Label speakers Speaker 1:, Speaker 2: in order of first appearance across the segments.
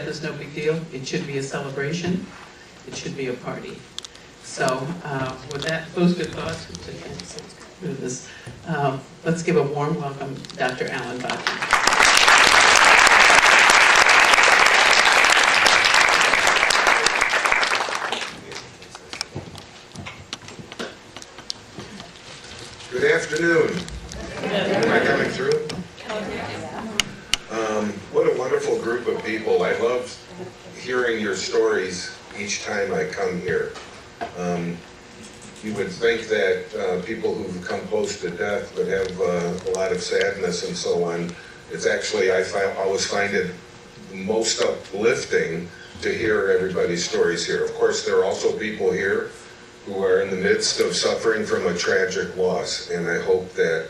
Speaker 1: is no big deal. It should be a celebration. It should be a party. So with that, those good thoughts, let's give a warm welcome to Dr. Allan Botkin.
Speaker 2: Good afternoon. Am I coming through? What a wonderful group of people. I love hearing your stories each time I come here. You would think that people who've come close to death would have a lot of sadness and so on. It's actually, I always find it most uplifting to hear everybody's stories here. Of course, there are also people here who are in the midst of suffering from a tragic loss, and I hope that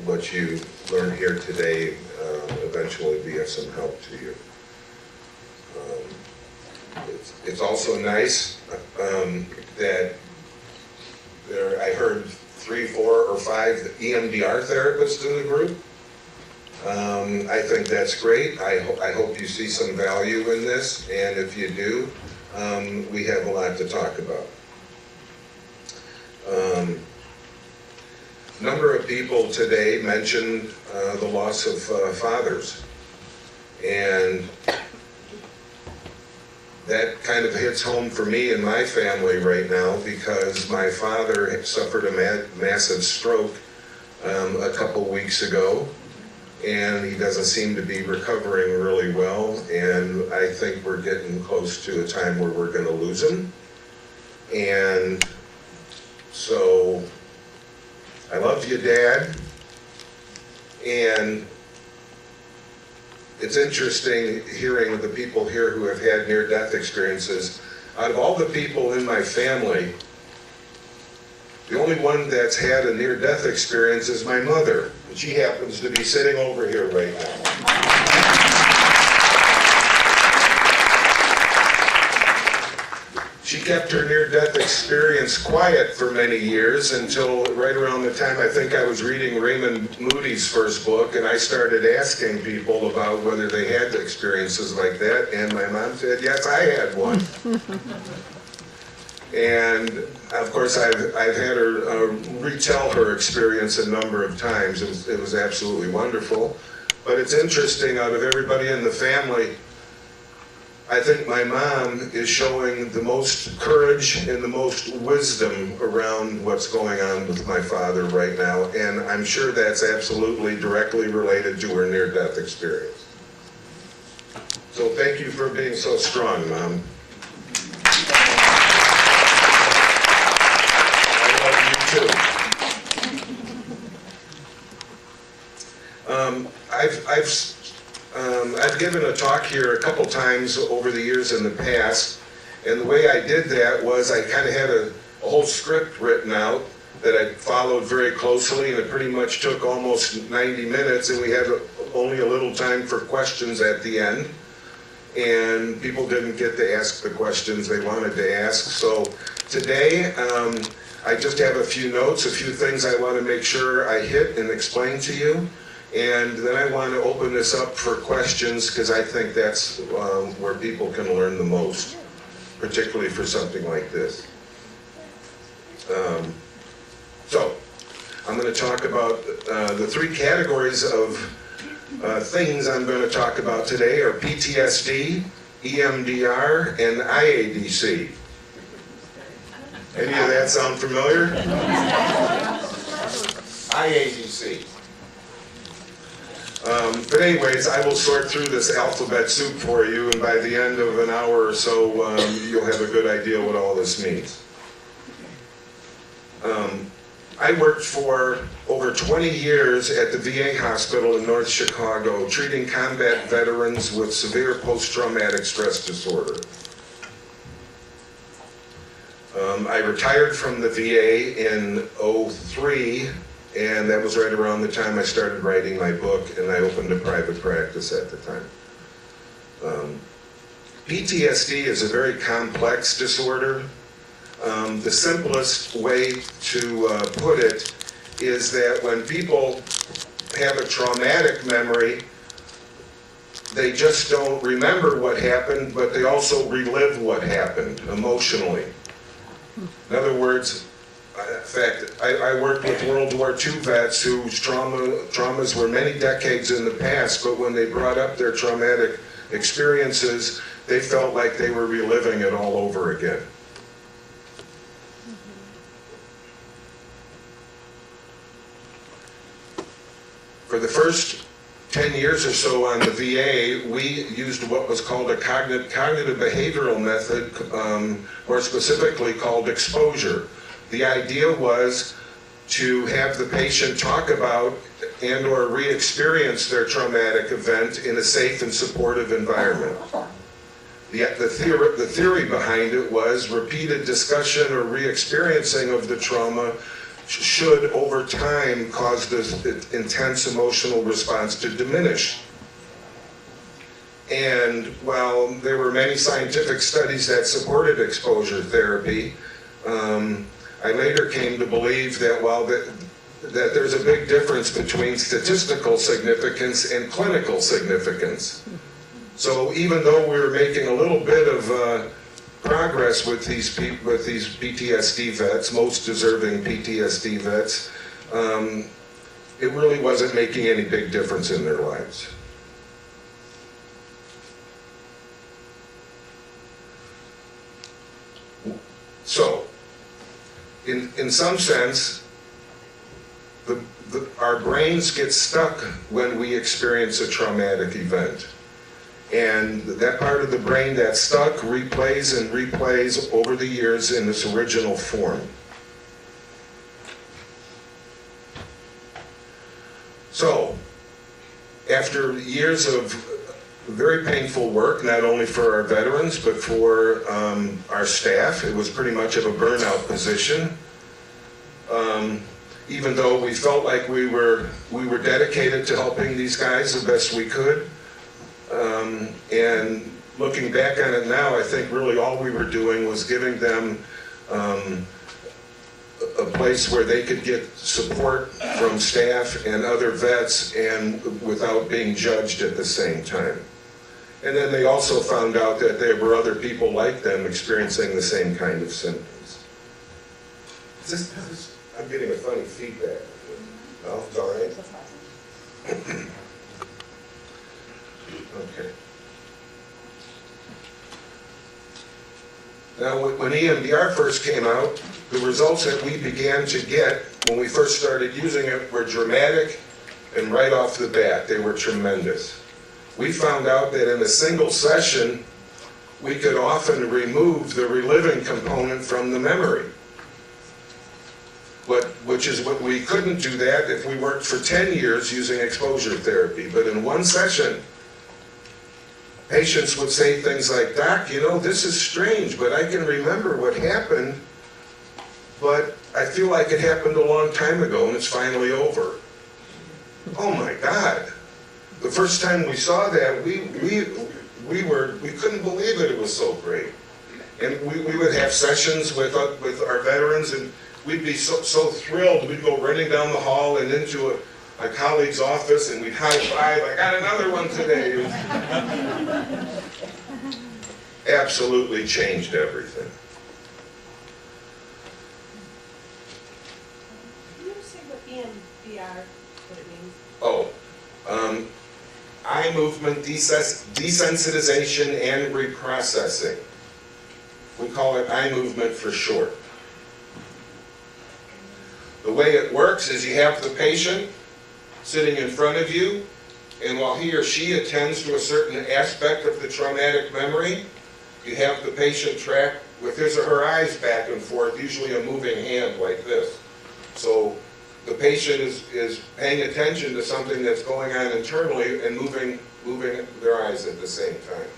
Speaker 2: what you learn here today eventually be of some help to you. It's also nice that I heard 3, 4, or 5 EMDR therapists in the group. I think that's great. I hope you see some value in this, and if you do, we have a lot to talk about. A number of people today mentioned the loss of fathers, and that kind of hits home for me and my family right now because my father had suffered a massive stroke a couple weeks ago, and he doesn't seem to be recovering really well, and I think we're getting close to a time where we're going to lose him. And so I love you, Dad, and it's interesting hearing the people here who have had near-death experiences. Out of all the people in my family, the only one that's had a near-death experience is my mother. And she happens to be sitting over here right now. She kept her near-death experience quiet for many years until right around the time I think I was reading Raymond Moody's first book, and I started asking people about whether they had experiences like that, and my mom said, yes, I had one. And of course, I've had her retell her experience a number of times. It was absolutely wonderful. But it's interesting, out of everybody in the family, I think my mom is showing the most courage and the most wisdom around what's going on with my father right now, and I'm sure that's absolutely directly related to her near-death experience. So thank you for being so strong, Mom. I've given a talk here a couple times over the years in the past, and the way I did that was I kind of had a whole script written out that I followed very closely, and it pretty much took almost 90 minutes, and we had only a little time for questions at the end, and people didn't get to ask the questions they wanted to ask. So today, I just have a few notes, a few things I want to make sure I hit and explain to you. And then I want to open this up for questions because I think that's where people can learn the most, particularly for something like this. So I'm going to talk about the 3 categories of things I'm going to talk about today are PTSD, EMDR, and IADC. Any of that sound familiar? IADC. But anyways, I will sort through this alphabet soup for you, and by the end of an hour or so, you'll have a good idea what all this means. I worked for over 20 years at the VA hospital in North Chicago, treating combat veterans with severe post-traumatic stress disorder. I retired from the VA in '03, and that was right around the time I started writing my book, and I opened a private practice at the time. PTSD is a very complex disorder. The simplest way to put it is that when people have a traumatic memory, they just don't remember what happened, but they also relive what happened emotionally. In other words, in fact, I worked with World War II vets whose traumas were many decades in the past, but when they brought up their traumatic experiences, they felt like they were reliving it all over again. For the first 10 years or so on the VA, we used what was called a cognitive behavioral method, or specifically called exposure. The idea was to have the patient talk about and or re-experience their traumatic event in a safe and supportive environment. The theory behind it was repeated discussion or re-experiencing of the trauma should, over time, cause this intense emotional response to diminish. And while there were many scientific studies that supported exposure therapy, I later came to believe that that there's a big difference between statistical significance and clinical significance. So even though we were making a little bit of progress with these PTSD vets, most deserving PTSD vets, it really wasn't making any big difference in their lives. So, in some sense, our brains get stuck when we experience a traumatic event. And that part of the brain that's stuck replays and replays over the years in its original form. So, after years of very painful work, not only for our veterans, but for our staff, it was pretty much of a burnout position. Even though we felt like we were dedicated to helping these guys the best we could. And looking back on it now, I think really all we were doing was giving them a place where they could get support from staff and other vets and without being judged at the same time. And then they also found out that there were other people like them experiencing the same kind of symptoms. I'm getting a funny feedback. No, it's all right. Okay. Now, when EMDR first came out, the results that we began to get when we first started using it were dramatic and right off the bat, they were tremendous. We found out that in a single session, we could often remove the reliving component from the memory. Which is what we couldn't do that if we worked for 10 years using exposure therapy. But in one session, patients would say things like, "Doc, you know, this is strange, but I can remember what happened, but I feel like it happened a long time ago and it's finally over." Oh my God. The first time we saw that, we couldn't believe that it was so great. And we would have sessions with our veterans, and we'd be so thrilled. We'd go running down the hall and into a colleague's office, and we'd high five. "I got another one today." Absolutely changed everything.
Speaker 3: Can you say what EMDR, what it means?
Speaker 2: Oh, eye movement desensitization and reprocessing. We call it eye movement for short. The way it works is you have the patient sitting in front of you, and while he or she attends to a certain aspect of the traumatic memory, you have the patient track with his or her eyes back and forth, usually a moving hand like this. So the patient is paying attention to something that's going on internally and moving their eyes at the same time.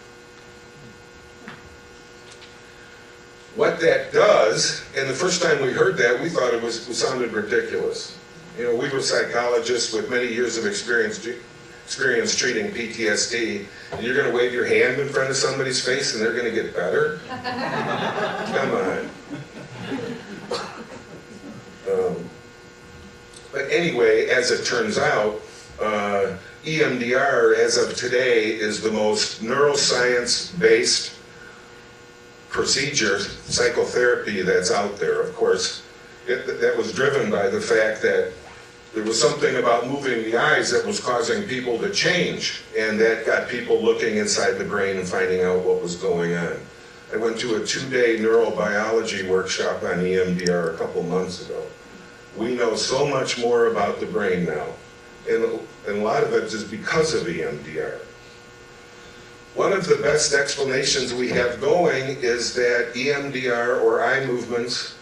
Speaker 2: What that does, and the first time we heard that, we thought it sounded ridiculous. You know, we were psychologists with many years of experience treating PTSD, and you're going to wave your hand in front of somebody's face and they're going to get better? Come on. But anyway, as it turns out, EMDR, as of today, is the most neuroscience-based procedure, psychotherapy that's out there. Of course, that was driven by the fact that there was something about moving the eyes that was causing people to change, and that got people looking inside the brain and finding out what was going on. I went to a 2-day neurobiology workshop on EMDR a couple months ago. We know so much more about the brain now, and a lot of it is because of EMDR. One of the best explanations we have going is that EMDR or eye movements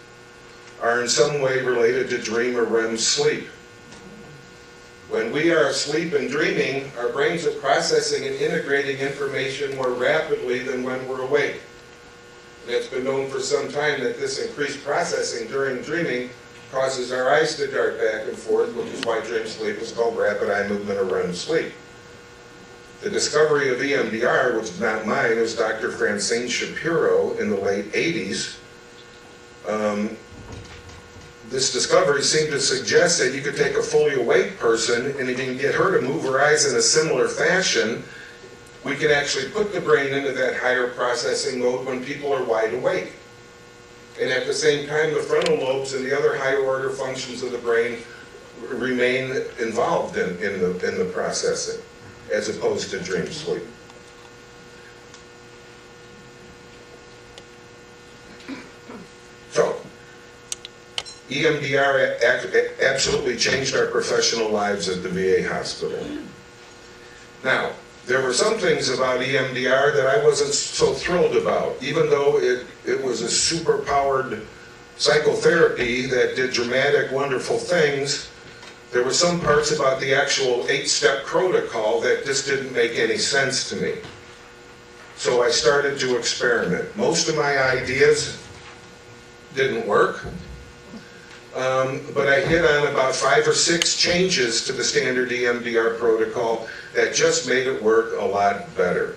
Speaker 2: are in some way related to dream or REM sleep. When we are asleep and dreaming, our brains are processing and integrating information more rapidly than when we're awake. And it's been known for some time that this increased processing during dreaming causes our eyes to dart back and forth, which is why dream sleep is called rapid eye movement or REM sleep. The discovery of EMDR, which is not mine, is Dr. Francine Shapiro in the late 80s. This discovery seemed to suggest that you could take a fully awake person, and if you can get her to move her eyes in a similar fashion, we can actually put the brain into that higher processing mode when people are wide awake. And at the same time, the frontal lobes and the other higher order functions of the brain remain involved in the processing, as opposed to dream sleep. So, EMDR absolutely changed our professional lives at the VA hospital. Now, there were some things about EMDR that I wasn't so thrilled about, even though it was a super-powered psychotherapy that did dramatic, wonderful things. There were some parts about the actual 8-step protocol that just didn't make any sense to me. So I started to experiment. Most of my ideas didn't work, but I hit on about 5 or 6 changes to the standard EMDR protocol that just made it work a lot better.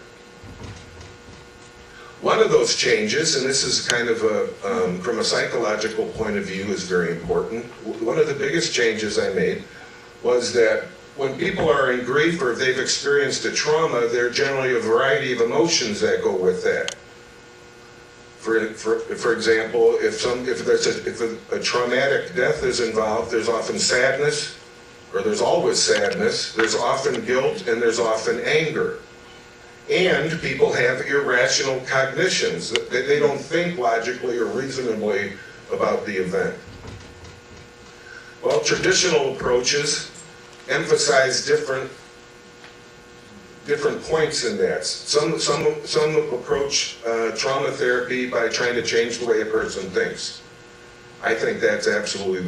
Speaker 2: One of those changes, and this is kind of from a psychological point of view, is very important. One of the biggest changes I made was that when people are in grief or if they've experienced a trauma, there are generally a variety of emotions that go with that. For example, if a traumatic death is involved, there's often sadness, or there's always sadness, there's often guilt, and there's often anger. And people have irrational cognitions. They don't think logically or reasonably about the event. Well, traditional approaches emphasize different points in that. Some approach trauma therapy by trying to change the way a person thinks. I think that's absolutely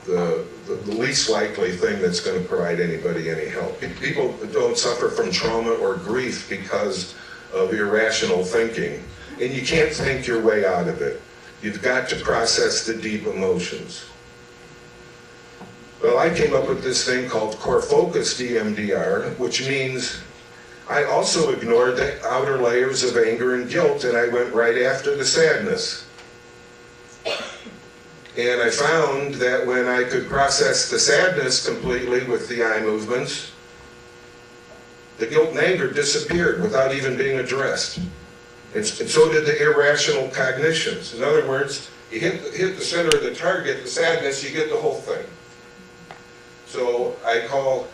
Speaker 2: the least likely thing that's going to provide anybody any help. People don't suffer from trauma or grief because of irrational thinking, and you can't think your way out of it. You've got to process the deep emotions. Well, I came up with this thing called core-focused EMDR, which means I also ignored the outer layers of anger and guilt, and I went right after the sadness. And I found that when I could process the sadness completely with the eye movements, the guilt and anger disappeared without even being addressed. And so did the irrational cognitions. In other words, you hit the center of the target, the sadness, you get the whole thing. So I call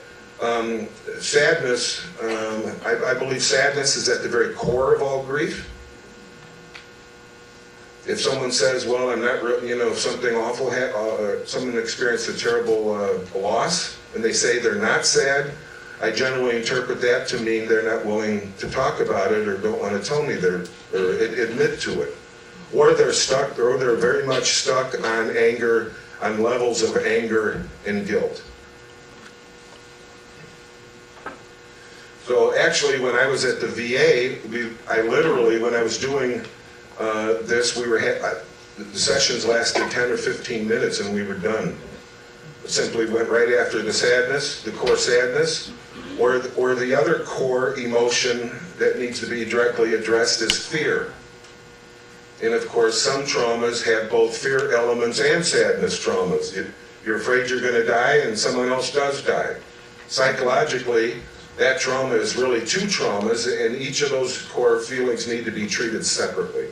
Speaker 2: sadness, I believe sadness is at the very core of all grief. If someone says, well, I'm not really, if something awful, someone experienced a terrible loss, and they say they're not sad, I generally interpret that to mean they're not willing to talk about it or don't want to tell me or admit to it. Or they're stuck, or they're very much stuck on anger, on levels of anger and guilt. So actually, when I was at the VA, I literally, when I was doing this, the sessions lasted 10 or 15 minutes and we were done. Simply went right after the sadness, the core sadness, or the other core emotion that needs to be directly addressed is fear. And of course, some traumas have both fear elements and sadness traumas. You're afraid you're going to die and someone else does die. Psychologically, that trauma is really two traumas, and each of those core feelings need to be treated separately.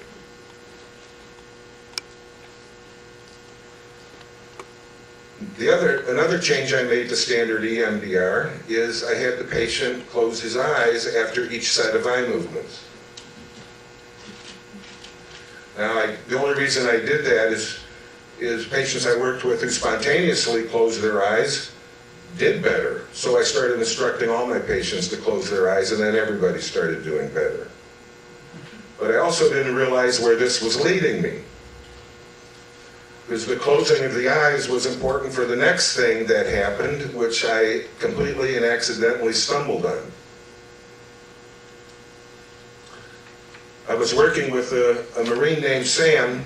Speaker 2: Another change I made to standard EMDR is I had the patient close his eyes after each set of eye movements. Now, the only reason I did that is patients I worked with who spontaneously closed their eyes did better. So I started instructing all my patients to close their eyes, and then everybody started doing better. But I also didn't realize where this was leading me, because the closing of the eyes was important for the next thing that happened, which I completely and accidentally stumbled on. I was working with a Marine named Sam,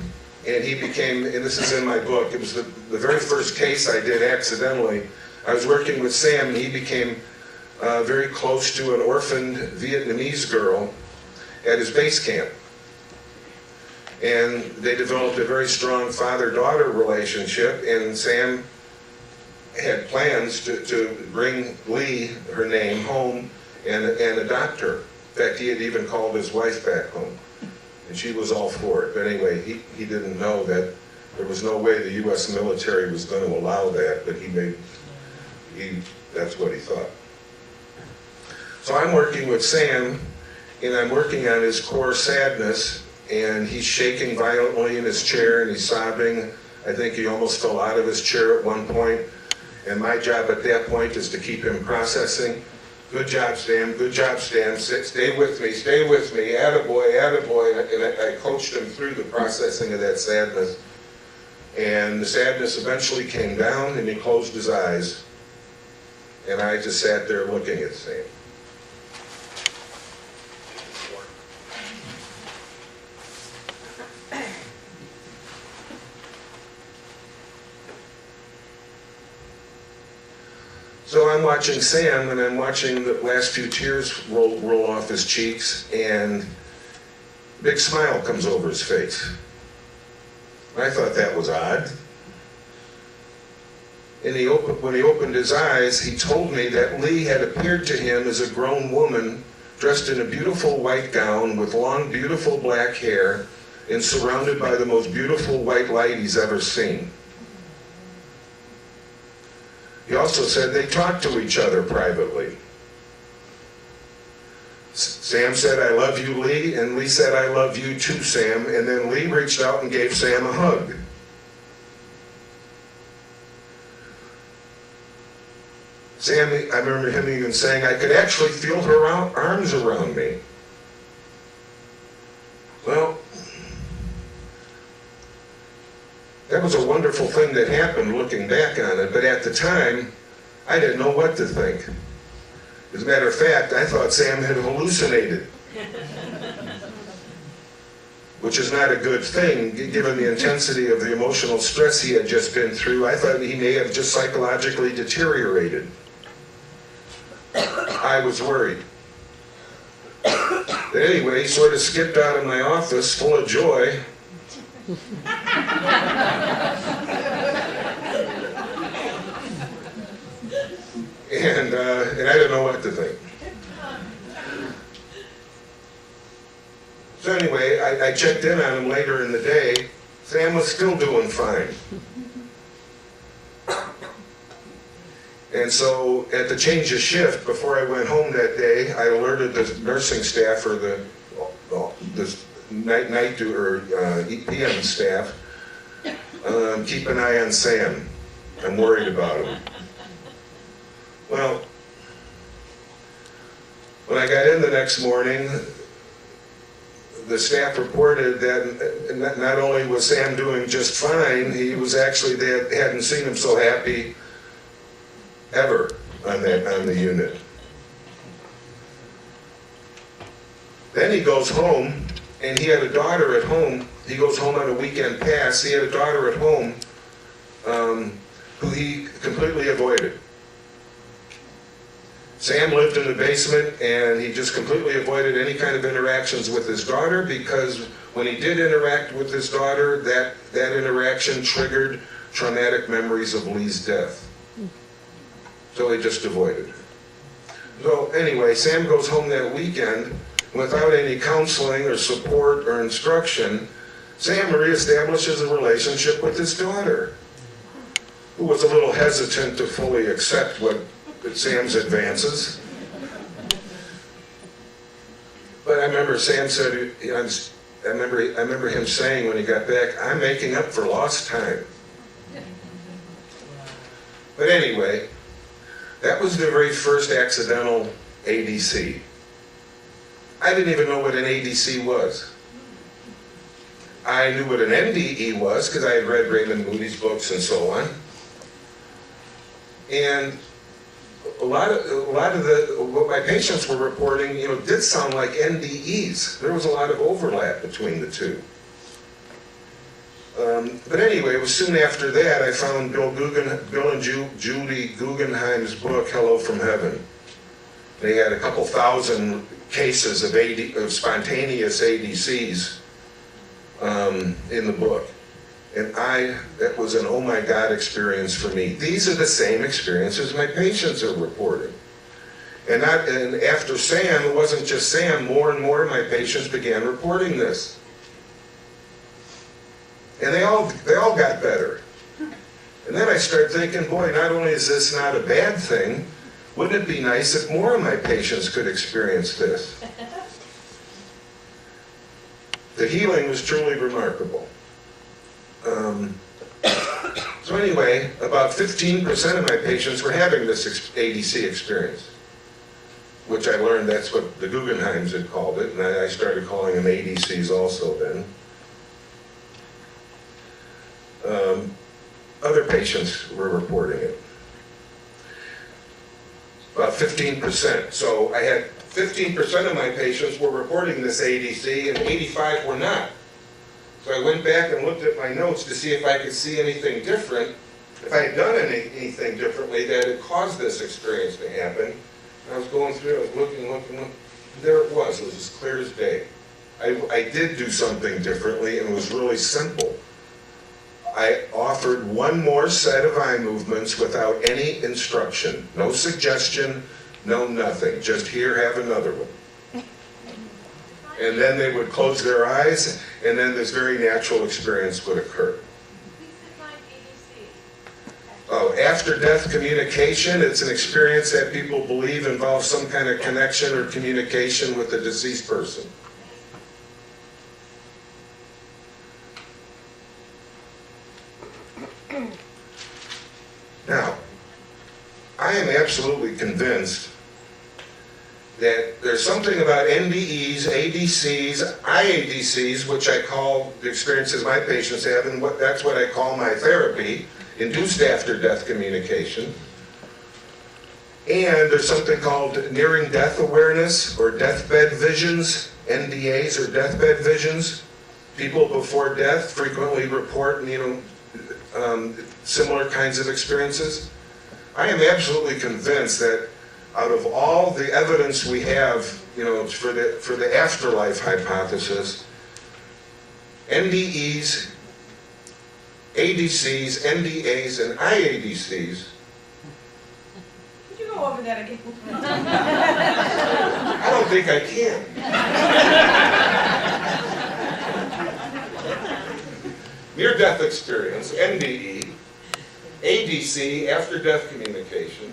Speaker 2: and he became, and this is in my book, it was the very first case I did accidentally. I was working with Sam, and he became very close to an orphaned Vietnamese girl at his base camp. And they developed a very strong father-daughter relationship, and Sam had plans to bring Lee, her name, home and adopt her. In fact, he had even called his wife back home, and she was all for it. But anyway, he didn't know that there was no way the U.S. military was going to allow that, but that's what he thought. So I'm working with Sam, and I'm working on his core sadness, and he's shaking violently in his chair, and he's sobbing. I think he almost fell out of his chair at one point, and my job at that point is to keep him processing. Good job, Sam. Good job, Sam. Stay with me. Stay with me. Attaboy, attaboy. And I coached him through the processing of that sadness. And the sadness eventually came down, and he closed his eyes. And I just sat there looking at Sam. So I'm watching Sam, and I'm watching the last few tears roll off his cheeks, and a big smile comes over his face. I thought that was odd. And when he opened his eyes, he told me that Lee had appeared to him as a grown woman dressed in a beautiful white gown with long, beautiful black hair and surrounded by the most beautiful white light he's ever seen. He also said they talked to each other privately. Sam said, "I love you, Lee," and Lee said, "I love you too, Sam," and then Lee reached out and gave Sam a hug. Sam, I remember him even saying, "I could actually feel her arms around me." Well, that was a wonderful thing that happened looking back on it, but at the time, I didn't know what to think. As a matter of fact, I thought Sam had hallucinated, which is not a good thing, given the intensity of the emotional stress he had just been through. I thought he may have just psychologically deteriorated. I was worried. But anyway, he sort of skipped out of my office full of joy. And I didn't know what to think. So anyway, I checked in on him later in the day. Sam was still doing fine. And so at the change of shift, before I went home that day, I alerted the nursing staff or the night or PM staff, keep an eye on Sam. I'm worried about him. Well, when I got in the next morning, the staff reported that not only was Sam doing just fine, he was actually, they hadn't seen him so happy ever on the unit. Then he goes home, and he had a daughter at home. He goes home on a weekend pass. He had a daughter at home who he completely avoided. Sam lived in the basement, and he just completely avoided any kind of interactions with his daughter, because when he did interact with his daughter, that interaction triggered traumatic memories of Lee's death. So he just avoided her. So anyway, Sam goes home that weekend without any counseling or support or instruction. Sam reestablishes a relationship with his daughter, who was a little hesitant to fully accept Sam's advances. But I remember Sam said, I remember him saying when he got back, "I'm making up for lost time." But anyway, that was the very first accidental ADC. I didn't even know what an ADC was. I knew what an NDE was because I had read Raymond Moody's books and so on. And a lot of what my patients were reporting, did sound like NDEs. There was a lot of overlap between the two. But anyway, it was soon after that I found Bill and Judy Guggenheim's book, Hello from Heaven. They had a couple thousand cases of spontaneous ADCs in the book. And that was an oh my God experience for me. These are the same experiences my patients are reporting. And after Sam, it wasn't just Sam, more and more of my patients began reporting this. And they all got better. And then I started thinking, boy, not only is this not a bad thing, wouldn't it be nice if more of my patients could experience this? The healing was truly remarkable. So anyway, about 15% of my patients were having this ADC experience, which I learned that's what the Guggenheims had called it, and I started calling them ADCs also then. Other patients were reporting it. About 15%. So I had 15% of my patients were reporting this ADC and 85 were not. So I went back and looked at my notes to see if I could see anything different, if I had done anything differently that had caused this experience to happen. And I was going through, I was looking. There it was as clear as day. I did do something differently, and it was really simple. I offered one more set of eye movements without any instruction. No suggestion, no nothing. Just here, have another one. And then they would close their eyes, and then this very natural experience would occur. Oh, after-death communication, it's an experience that people believe involves some kind of connection or communication with the deceased person. Now, I am absolutely convinced that there's something about NDEs, ADCs, IADCs, which I call the experiences my patients have, and that's what I call my therapy, induced after-death communication. And there's something called nearing death awareness or deathbed visions, NDAs or deathbed visions. People before death frequently report, similar kinds of experiences. I am absolutely convinced that out of all the evidence we have, for the afterlife hypothesis, NDEs, ADCs, NDAs, and IADCs.
Speaker 3: Could you go over that again?
Speaker 2: I don't think I can. Near-death experience, NDE, ADC, after-death communication,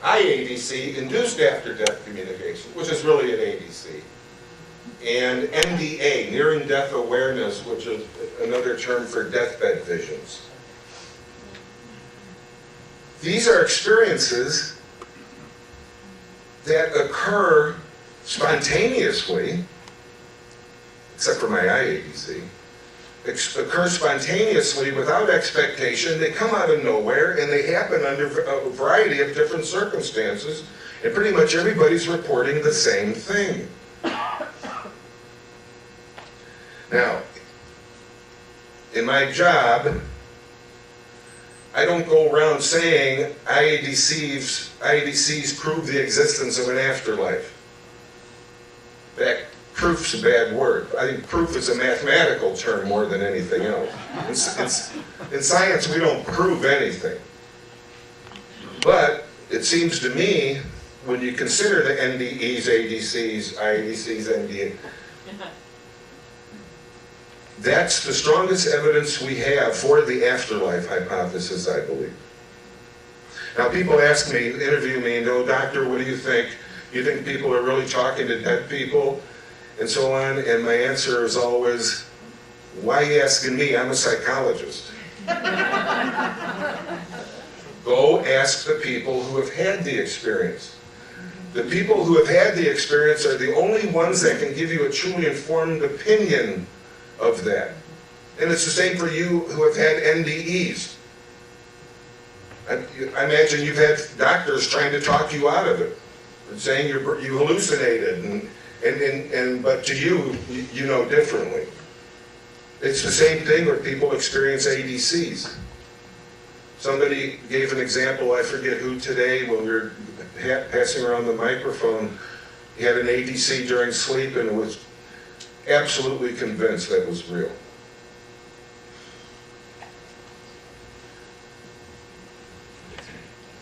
Speaker 2: IADC, induced after-death communication, which is really an ADC, and NDA, nearing death awareness, which is another term for deathbed visions. These are experiences that occur spontaneously, except for my IADC, occur spontaneously without expectation. They come out of nowhere and they happen under a variety of different circumstances, and pretty much everybody's reporting the same thing. Now, in my job, I don't go around saying IADCs prove the existence of an afterlife. In fact, proof's a bad word. I think proof is a mathematical term more than anything else. In science, we don't prove anything. But it seems to me when you consider the NDEs, ADCs, IADCs, NDA, that's the strongest evidence we have for the afterlife hypothesis, I believe. Now, people ask me, interview me, and go, "Doctor, what do you think? You think people are really talking to dead people?" And so on. And my answer is always, "Why are you asking me? I'm a psychologist." Go ask the people who have had the experience. The people who have had the experience are the only ones that can give you a truly informed opinion of that. And it's the same for you who have had NDEs. I imagine you've had doctors trying to talk you out of it, saying you hallucinated, but to you, you know differently. It's the same thing when people experience ADCs. Somebody gave an example, I forget who today, when we were passing around the microphone, he had an ADC during sleep and was absolutely convinced that was real.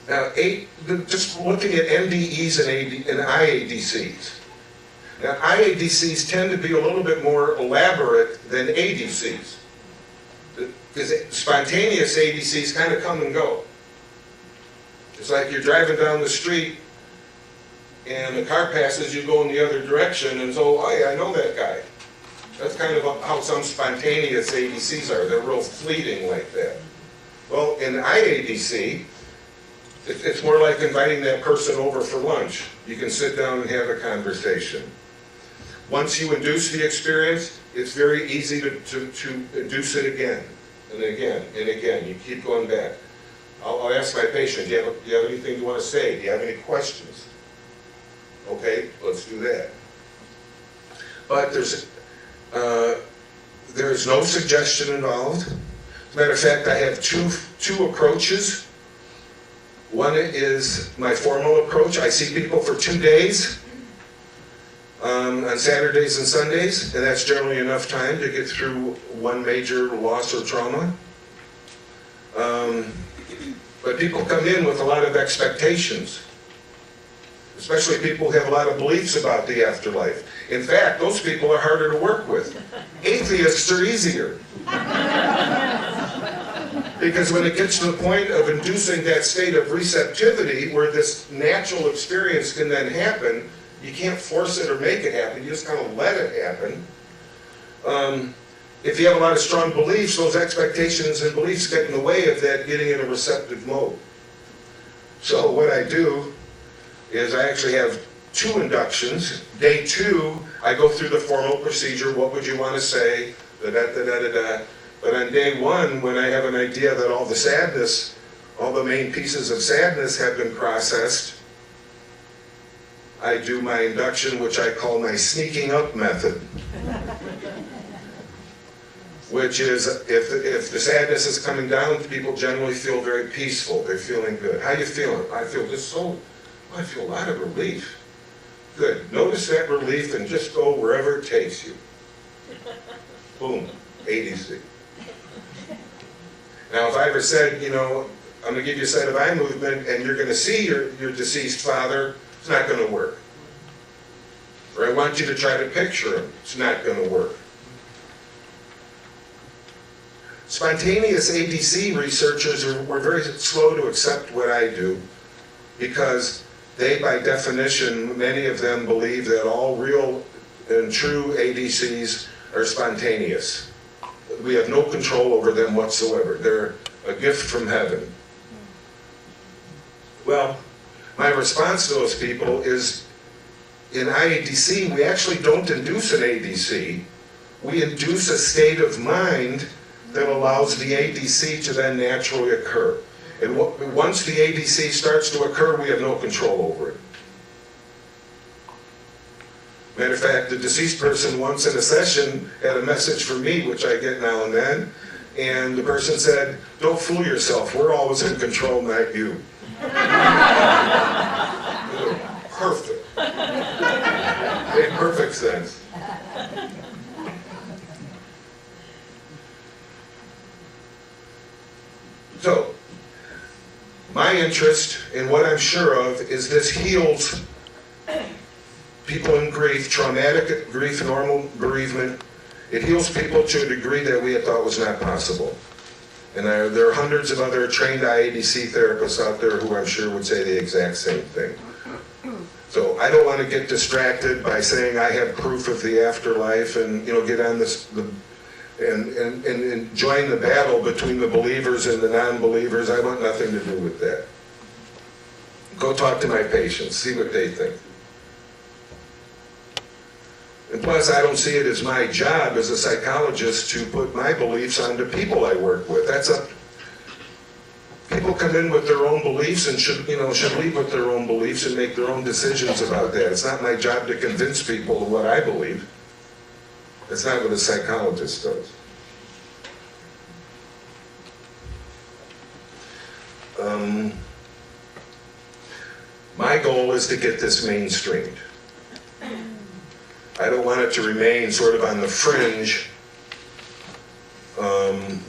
Speaker 2: Now, just looking at NDEs and IADCs. Now, IADCs tend to be a little bit more elaborate than ADCs. Because spontaneous ADCs kind of come and go. It's like you're driving down the street and the car passes, you go in the other direction, and so, "Oh yeah, I know that guy." That's kind of how some spontaneous ADCs are. They're real fleeting like that. Well, in IADC, it's more like inviting that person over for lunch. You can sit down and have a conversation. Once you induce the experience, it's very easy to induce it again and again and again. You keep going back. I'll ask my patient, do you have anything you want to say? Do you have any questions? Okay, let's do that. But there's no suggestion involved. As a matter of fact, I have two approaches. One is my formal approach. I see people for 2 days on Saturdays and Sundays, and that's generally enough time to get through one major loss or trauma. But people come in with a lot of expectations, especially people who have a lot of beliefs about the afterlife. In fact, those people are harder to work with. Atheists are easier. Because when it gets to the point of inducing that state of receptivity where this natural experience can then happen, you can't force it or make it happen, you just kind of let it happen. If you have a lot of strong beliefs, those expectations and beliefs get in the way of that getting in a receptive mode. So what I do is I actually have 2 inductions. Day 2, I go through the formal procedure, what would you want to say, da-da-da-da-da-da. But on day 1, when I have an idea that all the sadness, all the main pieces of sadness have been processed, I do my induction, which I call my sneaking up method. Which is, if the sadness is coming down, people generally feel very peaceful. They're feeling good. How you feeling? I feel I feel a lot of relief. Good. Notice that relief and just go wherever it takes you. Boom. ADC. Now, if I ever said, I'm going to give you a set of eye movement and you're going to see your deceased father, it's not going to work. Or I want you to try to picture him, it's not going to work. Spontaneous ADC researchers were very slow to accept what I do because they, by definition, many of them believe that all real and true ADCs are spontaneous. We have no control over them whatsoever. They're a gift from heaven. Well, my response to those people is, in IADC, we actually don't induce an ADC. We induce a state of mind that allows the ADC to then naturally occur. And once the ADC starts to occur, we have no control over it. Matter of fact, the deceased person once in a session had a message from me, which I get now and then, and the person said, "Don't fool yourself, we're always in control, not you." Perfect. Made perfect sense. So, My interest in what I'm sure of is this heals people in grief, traumatic grief, normal bereavement. It heals people to a degree that we had thought was not possible. And there are hundreds of other trained IADC therapists out there who I'm sure would say the exact same thing. So I don't want to get distracted by saying I have proof of the afterlife and get on this and join the battle between the believers and the non-believers. I want nothing to do with that. Go talk to my patients, see what they think. And plus, I don't see it as my job as a psychologist to put my beliefs onto people I work with. People come in with their own beliefs and should leave with their own beliefs and make their own decisions about that. It's not my job to convince people of what I believe. That's not what a psychologist does. My goal is to get this mainstreamed. I don't want it to remain sort of on the fringe,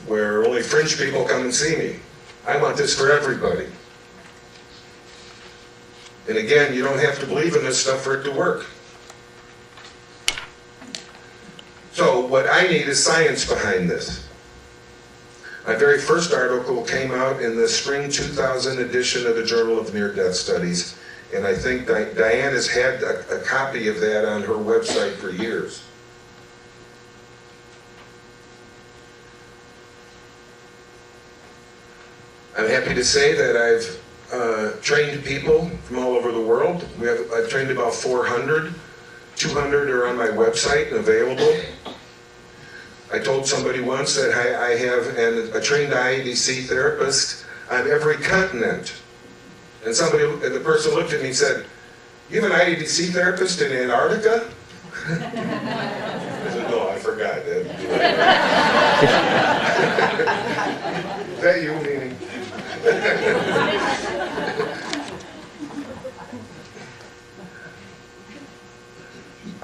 Speaker 2: where only fringe people come and see me. I want this for everybody. And again, you don't have to believe in this stuff for it to work. So what I need is science behind this. My very first article came out in the spring 2000 edition of the Journal of Near-Death Studies, and I think Diane has had a copy of that on her website for years. I'm happy to say that I've trained people from all over the world. I've trained about 400. 200 are on my website and available. I told somebody once that I have a trained IADC therapist on every continent. And the person looked at me and said, "You have an IADC therapist in Antarctica?" I said, "No, I forgot that." Is that you, meaning?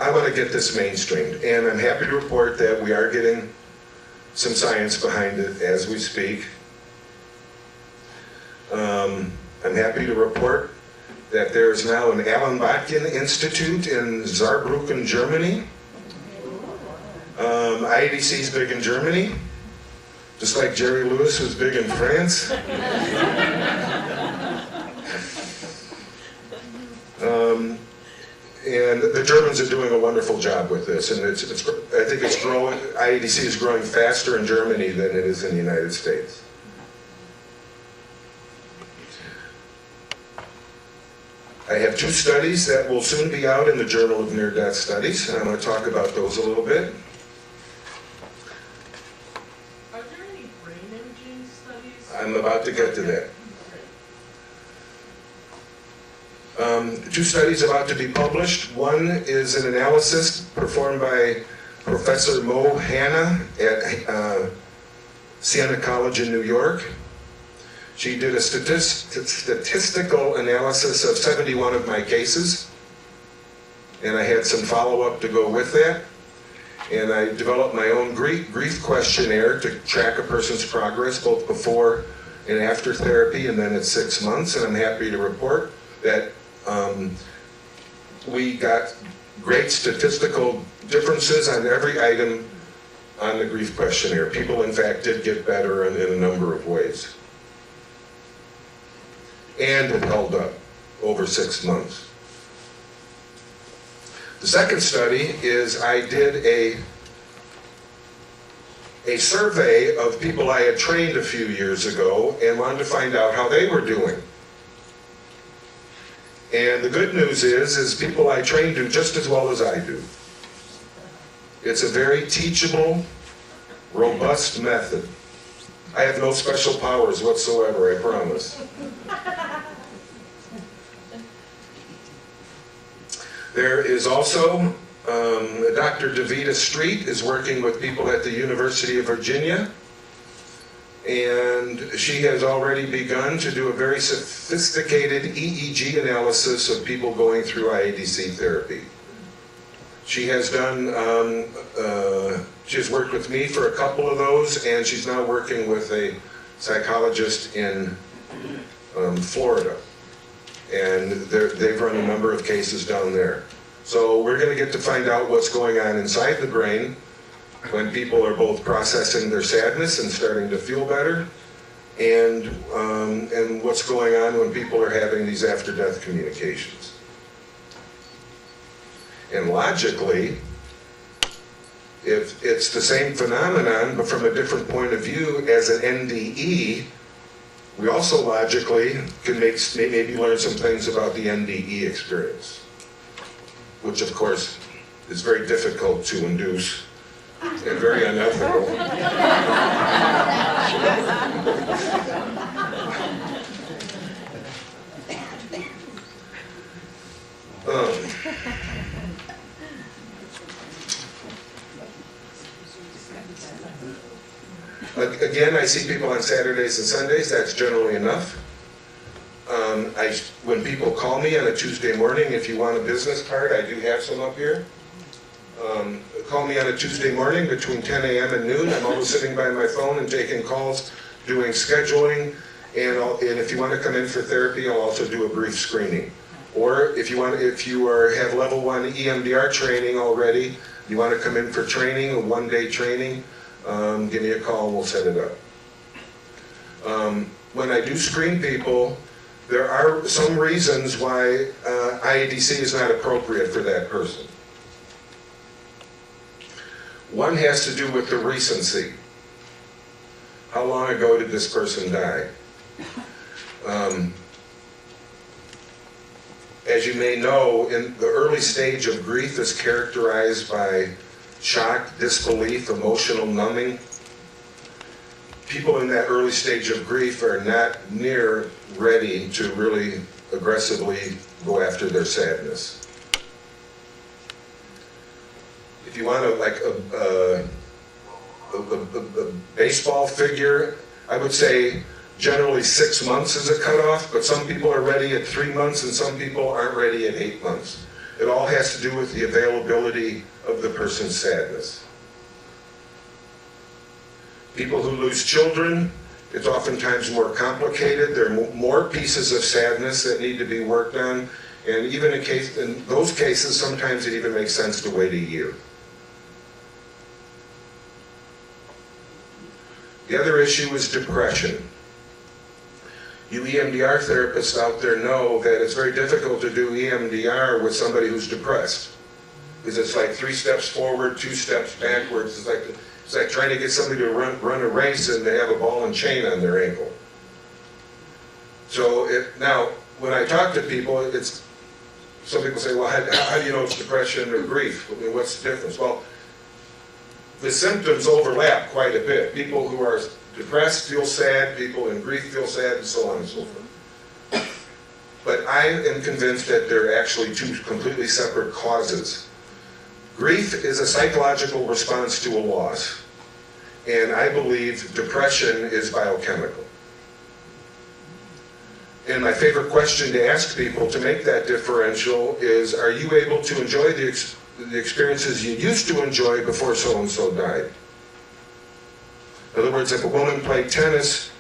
Speaker 2: I want to get this mainstreamed, and I'm happy to report that we are getting some science behind it as we speak. I'm happy to report that there's now an Allan Botkin Institute in Saarbrücken, Germany. IADC is big in Germany, just like Jerry Lewis was big in France. And the Germans are doing a wonderful job with this, and I think it's growing. IADC is growing faster in Germany than it is in the United States. I have 2 studies that will soon be out in the Journal of Near-Death Studies, and I'm going to talk about those a little bit.
Speaker 3: Are there any brain imaging studies?
Speaker 2: I'm about to get to that. 2 studies about to be published. One is an analysis performed by Professor Mo Hanna at Siena College in New York. She did a statistical analysis of 71 of my cases, and I had some follow-up to go with that. And I developed my own grief questionnaire to track a person's progress both before and after therapy, and then at 6 months. And I'm happy to report that we got great statistical differences on every item on the grief questionnaire. People, in fact, did get better in a number of ways. And it held up over 6 months. The second study is I did a survey of people I had trained a few years ago and wanted to find out how they were doing. And the good news is people I train do just as well as I do. It's a very teachable, robust method. I have no special powers whatsoever, I promise. There is also, Dr. Davida Street is working with people at the University of Virginia, and she has already begun to do a very sophisticated EEG analysis of people going through IADC therapy. She has worked with me for a couple of those, and she's now working with a psychologist in Florida. And they've run a number of cases down there. So we're going to get to find out what's going on inside the brain when people are both processing their sadness and starting to feel better, and what's going on when people are having these after-death communications. And logically, if it's the same phenomenon, but from a different point of view as an NDE, we also logically can maybe learn some things about the NDE experience, which of course is very difficult to induce and very unethical. Again, I see people on Saturdays and Sundays. That's generally enough. When people call me on a Tuesday morning, if you want a business card, I do have some up here. Call me on a Tuesday morning between 10 a.m. and noon. I'm always sitting by my phone and taking calls, doing scheduling, and if you want to come in for therapy, I'll also do a brief screening. Or if you have level 1 EMDR training already, you want to come in for training, a one-day training, give me a call and we'll set it up. When I do screen people, there are some reasons why IADC is not appropriate for that person. One has to do with the recency. How long ago did this person die? As you may know, in the early stage of grief is characterized by shock, disbelief, emotional numbing. People in that early stage of grief are not near ready to really aggressively go after their sadness. If you want a baseball figure, I would say generally 6 months is a cutoff, but some people are ready at 3 months and some people aren't ready at 8 months. It all has to do with the availability of the person's sadness. People who lose children, it's oftentimes more complicated. There are more pieces of sadness that need to be worked on, and even in those cases, sometimes it even makes sense to wait a year. The other issue is depression. You EMDR therapists out there know that it's very difficult to do EMDR with somebody who's depressed, because it's like 3 steps forward, 2 steps backwards. It's like trying to get somebody to run a race and they have a ball and chain on their ankle. So now, when I talk to people, some people say, well, how do you know it's depression or grief? I mean, what's the difference? Well, the symptoms overlap quite a bit. People who are depressed feel sad, people in grief feel sad, and so on and so forth. But I am convinced that they're actually 2 completely separate causes. Grief is a psychological response to a loss, and I believe depression is biochemical. And my favorite question to ask people to make that differential is, are you able to enjoy the experiences you used to enjoy before so-and-so died? In other words, if a woman played tennis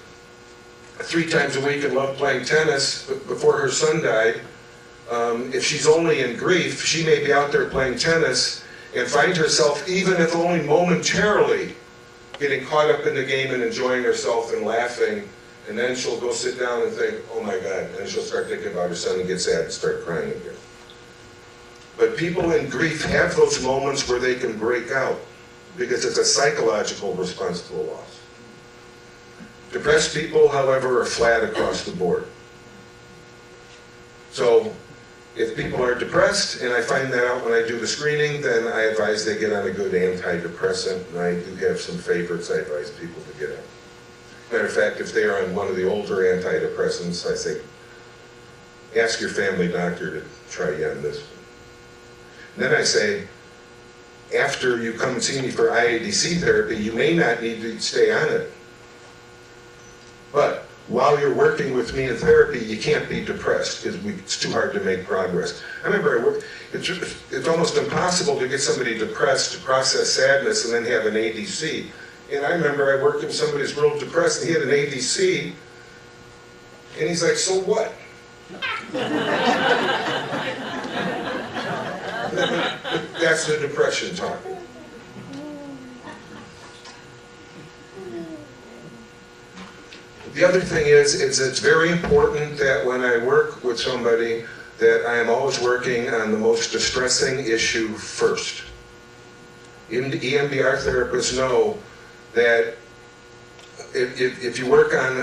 Speaker 2: 3 times a week and loved playing tennis before her son died, if she's only in grief, she may be out there playing tennis and find herself, even if only momentarily, getting caught up in the game and enjoying herself and laughing, and then she'll go sit down and think, oh my God, and then she'll start thinking about her son and get sad and start crying again. But people in grief have those moments where they can break out, because it's a psychological response to a loss. Depressed people, however, are flat across the board. So if people are depressed, and I find that out when I do the screening, then I advise they get on a good antidepressant, and I do have some favorites I advise people to get on. Matter of fact, if they are on one of the older antidepressants, I say, ask your family doctor to try you on this one. And then I say, after you come and see me for IADC therapy, you may not need to stay on it. But while you're working with me in therapy, you can't be depressed, because it's too hard to make progress. I remember it's almost impossible to get somebody depressed to process sadness and then have an ADC. And I remember I worked with somebody who's real depressed, and he had an ADC, And he's like, so what? That's the depression talking. The other thing is it's very important that when I work with somebody that I am always working on the most distressing issue first. EMDR therapists know that if you work on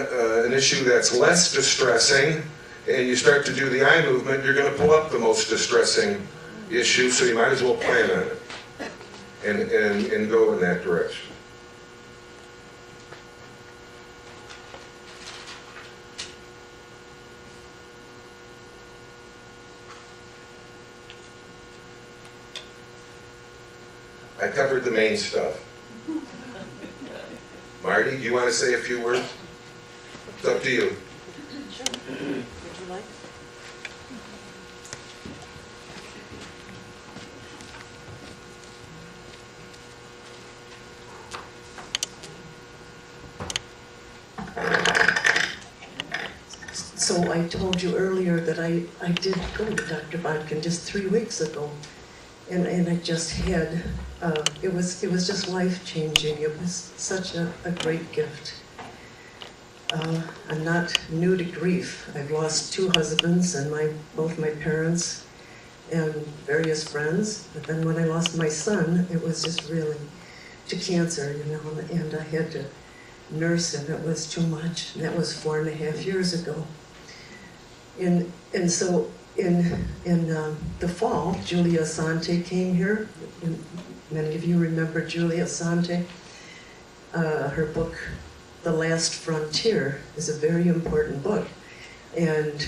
Speaker 2: an issue that's less distressing and you start to do the eye movement, you're going to pull up the most distressing issue, so you might as well plan on it and go in that direction. I covered the main stuff. Marty, do you want to say a few words? It's up to you.
Speaker 4: Sure. Would you like? So I told you earlier that I did go to Dr. Botkin just 3 weeks ago. And I just had, it was just life-changing. It was such a great gift. I'm not new to grief. I've lost 2 husbands and both my parents and various friends. But then when I lost my son, it was just really to cancer, you know, and I had to nurse him. It was too much. And that was 4.5 years ago. And so in the fall, Julia Asante came here. Many of you remember Julia Asante. Her book, The Last Frontier, is a very important book. And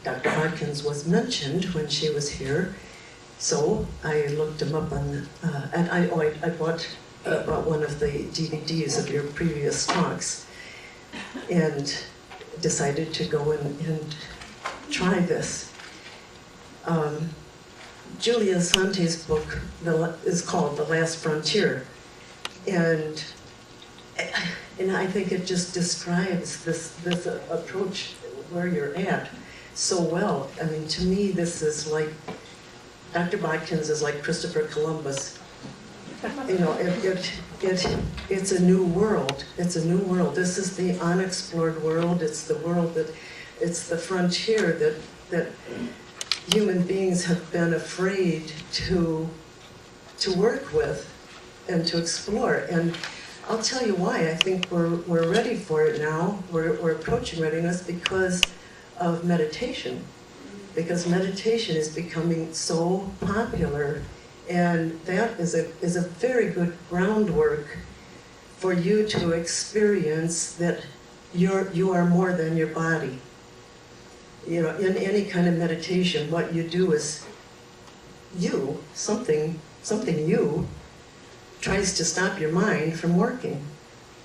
Speaker 4: Dr. Botkin was mentioned when she was here. So I looked him up on, and I bought one of the DVDs of your previous talks and decided to go and try this. Julia Asante's book is called The Last Frontier, and I think it just describes this approach where you're at so well. I mean, to me, this is like, Dr. Botkin's is like Christopher Columbus. You know, it's a new world. It's a new world. This is the unexplored world. It's the world it's the frontier that human beings have been afraid to work with and to explore. And I'll tell you why. I think we're ready for it now. We're approaching readiness because of meditation. Because meditation is becoming so popular, and that is a very good groundwork for you to experience that you are more than your body. You know, in any kind of meditation, what you do is something you tries to stop your mind from working.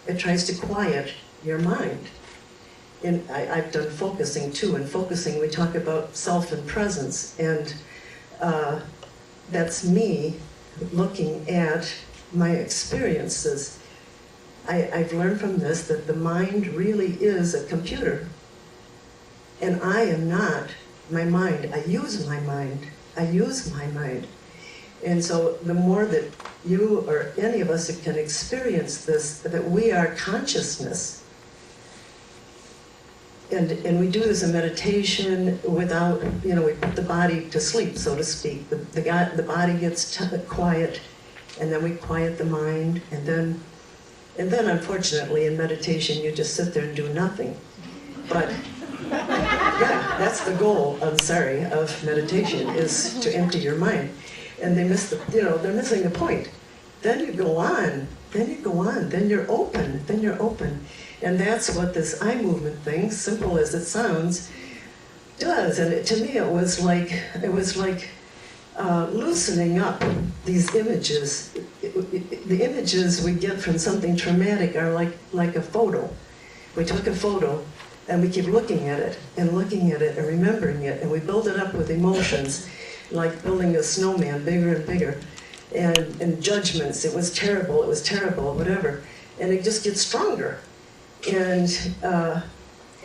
Speaker 4: It tries to quiet your mind. And I've done focusing too. In focusing, we talk about self and presence, and that's me looking at my experiences. I've learned from this that the mind really is a computer. And I am not my mind. I use my mind. I use my mind. And so the more that you or any of us can experience this, that we are consciousness. And we do this in meditation without, you know, we put the body to sleep, so to speak. The body gets quiet, and then we quiet the mind, and then unfortunately in meditation you just sit there and do nothing. But yeah, that's the goal, of meditation, is to empty your mind. And they're missing the point. Then you go on, then you're open. And that's what this eye movement thing, simple as it sounds, does. And to me it was like loosening up these images. The images we get from something traumatic are like a photo. We took a photo, and we keep looking at it and remembering it, and we build it up with emotions, like building a snowman bigger and bigger, and judgments. It was terrible, whatever. And it just gets stronger. And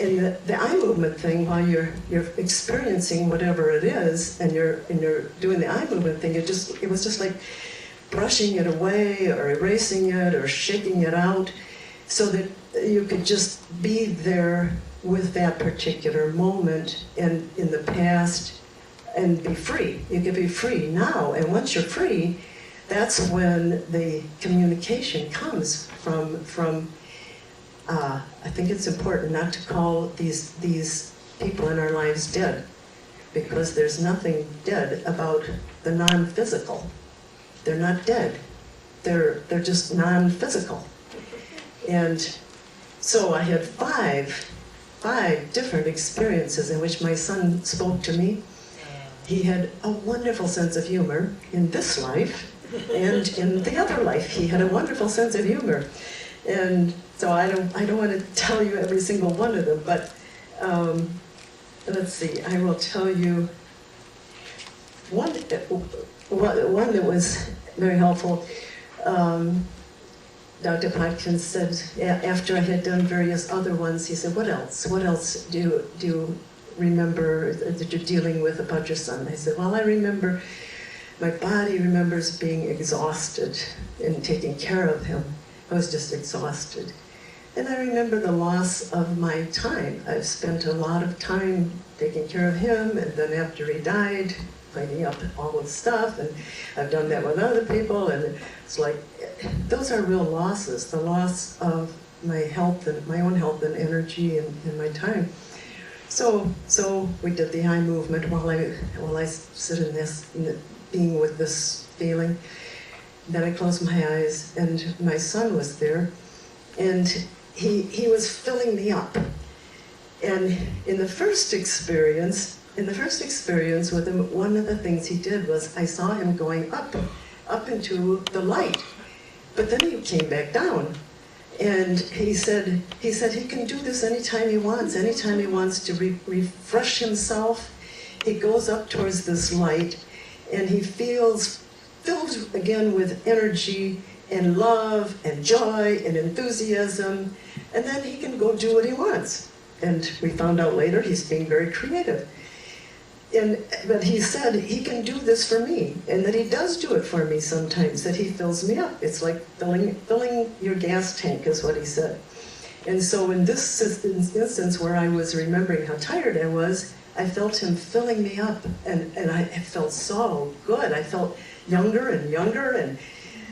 Speaker 4: the eye movement thing, while you're experiencing whatever it is, and you're doing the eye movement thing, it was just like brushing it away or erasing it or shaking it out, so that you could just be there with that particular moment and in the past and be free. You could be free now, and once you're free, that's when the communication comes from. I think it's important not to call these people in our lives dead, because there's nothing dead about the non-physical. They're not dead. They're just non-physical. And so I had five different experiences in which my son spoke to me. He had a wonderful sense of humor in this life, and in the other life he had a wonderful sense of humor. And so I don't want to tell you every single one of them, but let's see, I will tell you one that was very helpful. Dr. Botkin said, after I had done various other ones, he said, what else? What else do you remember that you're dealing with about your son? I said, well, I remember, my body remembers being exhausted and taking care of him. I was just exhausted. And I remember the loss of my time. I've spent a lot of time taking care of him, and then after he died, cleaning up all the stuff, and I've done that with other people, and it's like, those are real losses, the loss of my health, and my own health and energy and my time. So we did the eye movement while I sit in this, being with this feeling. Then I closed my eyes, and my son was there, and he was filling me up. And in the first experience with him, one of the things he did was I saw him going up into the light, but then he came back down. And he said he can do this anytime he wants to refresh himself. He goes up towards this light, and he filled again with energy and love and joy and enthusiasm, and then he can go do what he wants. And we found out later he's being very creative. But he said he can do this for me, and that he does do it for me sometimes, that he fills me up. It's like filling your gas tank, is what he said. And so in this instance where I was remembering how tired I was, I felt him filling me up, and I felt so good. I felt younger and younger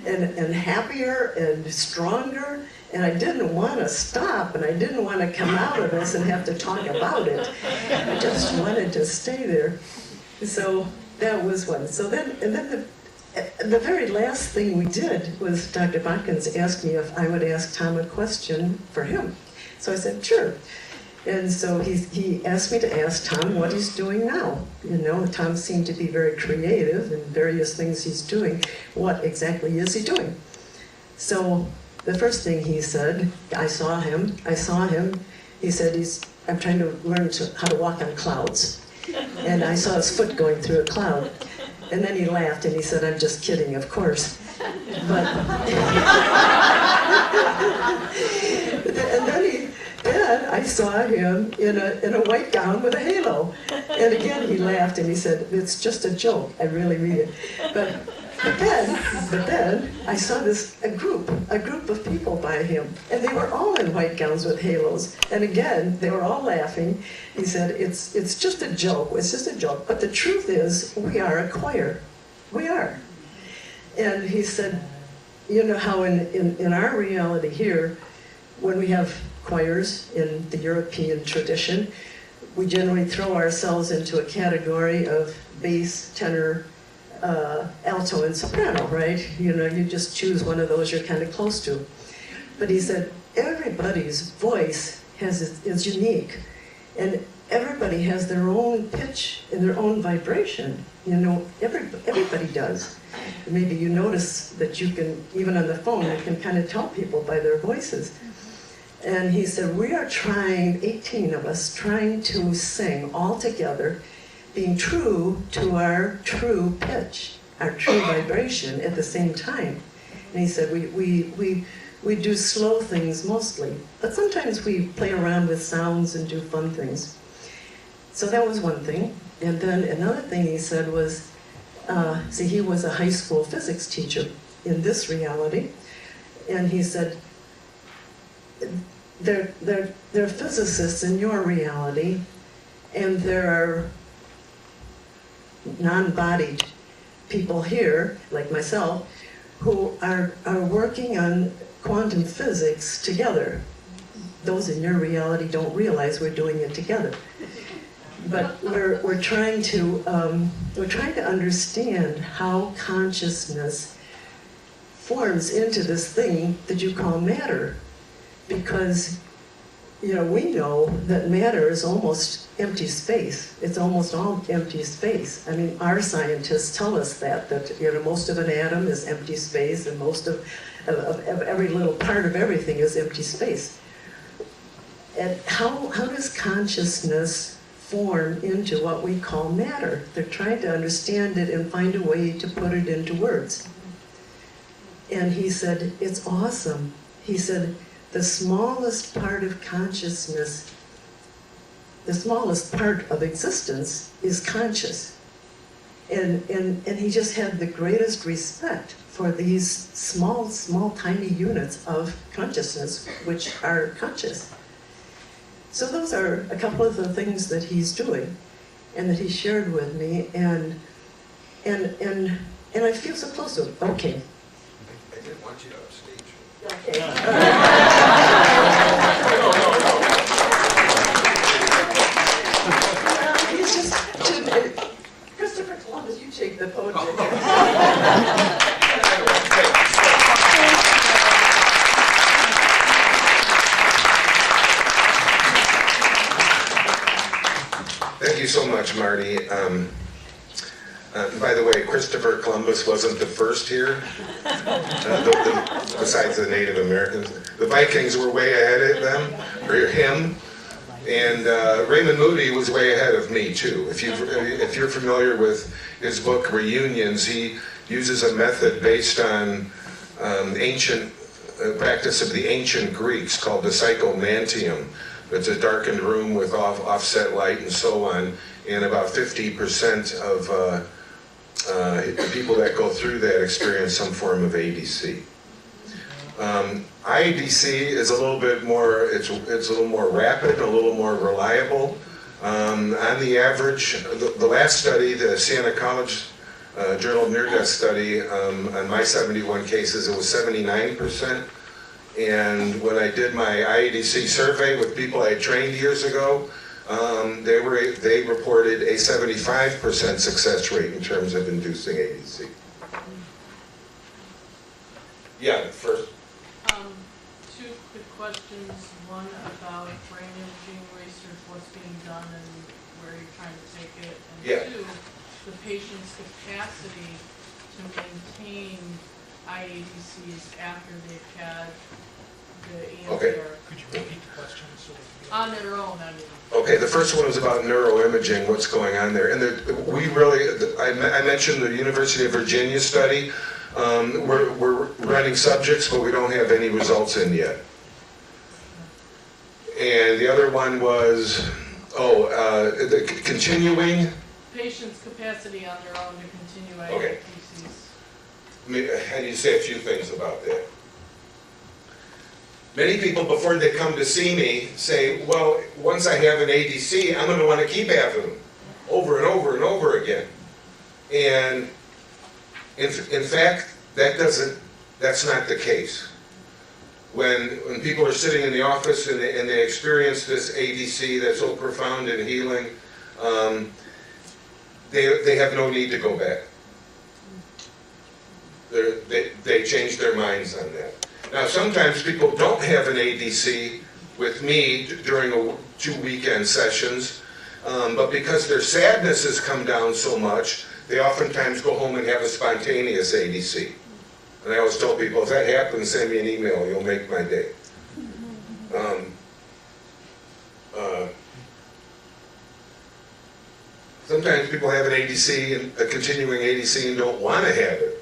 Speaker 4: and happier and stronger, and I didn't want to stop, and I didn't want to come out of this and have to talk about it. I just wanted to stay there. So that was one. So then the very last thing we did was Dr. Botkin asked me if I would ask Tom a question for him. So I said, sure. And so he asked me to ask Tom what he's doing now. You know, Tom seemed to be very creative in various things he's doing. What exactly is he doing? So the first thing he said, I saw him, he said, I'm trying to learn how to walk on clouds. And I saw his foot going through a cloud. And then he laughed and he said, I'm just kidding, of course. But then I saw him in a white gown with a halo. And again he laughed and he said, it's just a joke, I really mean it. But then I saw a group of people by him, and they were all in white gowns with halos. And again, they were all laughing. He said, it's just a joke, but the truth is, we are a choir. We are. And he said, you know how in our reality here, when we have choirs in the European tradition, we generally throw ourselves into a category of bass, tenor, alto, and soprano, right? You know, you just choose one of those you're kind of close to. But he said, everybody's voice is unique, and everybody has their own pitch and their own vibration. You know, everybody does. Maybe you notice that you can, even on the phone, you can kind of tell people by their voices. And he said, we are trying, 18 of us, trying to sing all together, being true to our true pitch, our true vibration at the same time. And he said, we We do slow things mostly, but sometimes we play around with sounds and do fun things. So that was one thing. And then another thing he said was, see, he was a high school physics teacher in this reality, and he said, there are physicists in your reality, and there are non-bodied people here, like myself, who are working on quantum physics together. Those in your reality don't realize we're doing it together. But we're trying to understand how consciousness forms into this thing that you call matter, because we know that matter is almost empty space. It's almost all empty space. I mean, our scientists tell us that most of an atom is empty space, and most of every little part of everything is empty space. And how does consciousness form into what we call matter? They're trying to understand it and find a way to put it into words. And he said, it's awesome. He said, the smallest part of consciousness, the smallest part of existence is conscious. And he just had the greatest respect for these small, tiny units of consciousness, which are conscious. So those are a couple of the things that he's doing and that he shared with me, and I feel so close to him. Okay.
Speaker 2: I didn't want you to upstage me.
Speaker 4: Okay. He's just, Christopher Columbus, you take the podium.
Speaker 2: Thank you so much, Marty. By the way, Christopher Columbus wasn't the first here, besides the Native Americans. The Vikings were way ahead of them, or him, and Raymond Moody was way ahead of me too. If you're familiar with his book Reunions, he uses a method based on ancient practice of the ancient Greeks called the psychomantium. It's a darkened room with offset light and so on, and about 50% of people that go through that experience some form of ADC. IADC is a little bit more, it's a little more rapid, a little more reliable. On the average, the last study, the Siena College Journal of Near-Death study, on my 71 cases, it was 79%. And when I did my IADC survey with people I trained years ago, they reported a 75% success rate in terms of inducing ADC. Yeah, first.
Speaker 5: Two quick questions. One about brain imaging research, what's being done and where you're trying to take it. And
Speaker 2: Yeah.
Speaker 5: two, the patient's capacity to maintain IADCs after they've had the EMDR.
Speaker 2: Okay.
Speaker 6: Could you repeat the question?
Speaker 5: On their own, I mean.
Speaker 2: Okay, the first one was about neuroimaging, what's going on there. And I mentioned the University of Virginia study. We're running subjects, but we don't have any results in yet. And the other one was, the continuing.
Speaker 5: Patient's capacity on their own to continue
Speaker 2: Okay.
Speaker 5: IADCs.
Speaker 2: I need to say a few things about that. Many people, before they come to see me, say, well, once I have an ADC, I'm going to want to keep having them over and over and over again. And in fact, that's not the case. When people are sitting in the office and they experience this ADC that's so profound and healing, they have no need to go back. They change their minds on that. Now, sometimes people don't have an ADC with me during 2 weekend sessions, but because their sadness has come down so much, they oftentimes go home and have a spontaneous ADC. And I always tell people, if that happens, send me an email, you'll make my day. Sometimes people have an ADC, and a continuing ADC, and don't want to have it.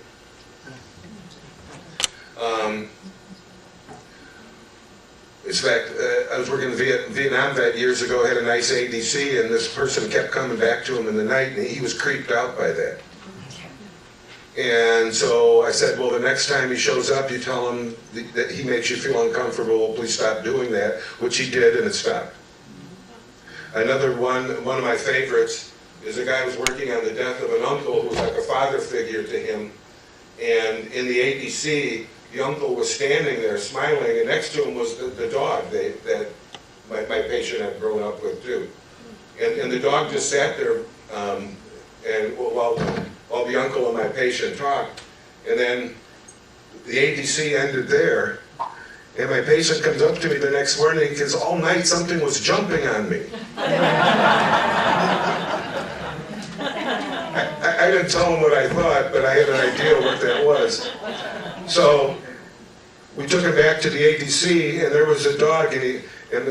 Speaker 2: fact, I was working in the Vietnam vet years ago, had a nice ADC, and this person kept coming back to him in the night, and he was creeped out by that. And so I said, well, the next time he shows up, you tell him that he makes you feel uncomfortable, please stop doing that, which he did, and it stopped. Another one of my favorites is a guy who was working on the death of an uncle who was like a father figure to him. And in the ADC, the uncle was standing there smiling, and next to him was the dog that my patient had grown up with too. And the dog just sat there and while the uncle and my patient talked. And then the ADC ended there. And my patient comes up to me the next morning because all night something was jumping on me. I didn't tell him what I thought, but I had an idea what that was. So we took him back to the ADC, and there was a dog, and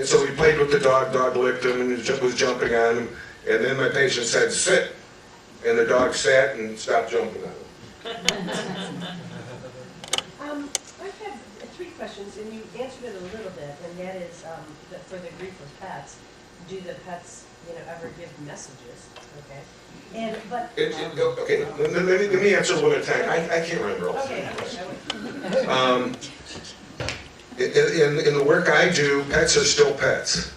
Speaker 2: so we played with the dog licked him, and it was jumping on him. And then my patient said, sit. And the dog sat and stopped jumping on him.
Speaker 3: I have three questions, and you answered it a little bit, and that is for the grief of pets. Do the pets, ever give messages? Okay.
Speaker 2: Okay, let me answer one at a time. I can't remember all.
Speaker 3: Okay.
Speaker 2: In the work I do, pets are still pets.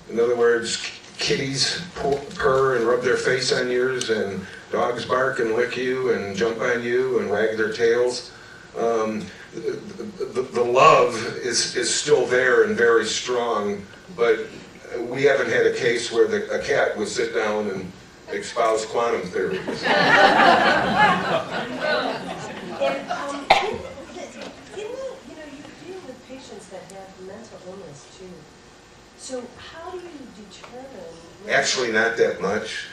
Speaker 2: In other words, kitties purr and rub their face on yours, and dogs bark and lick you and jump on you and wag their tails. The love is still there and very strong, but we haven't had a case where a cat would sit down and espouse quantum theory.
Speaker 3: And you deal with patients that have mental illness too. So how do you determine?
Speaker 2: Actually, not that much.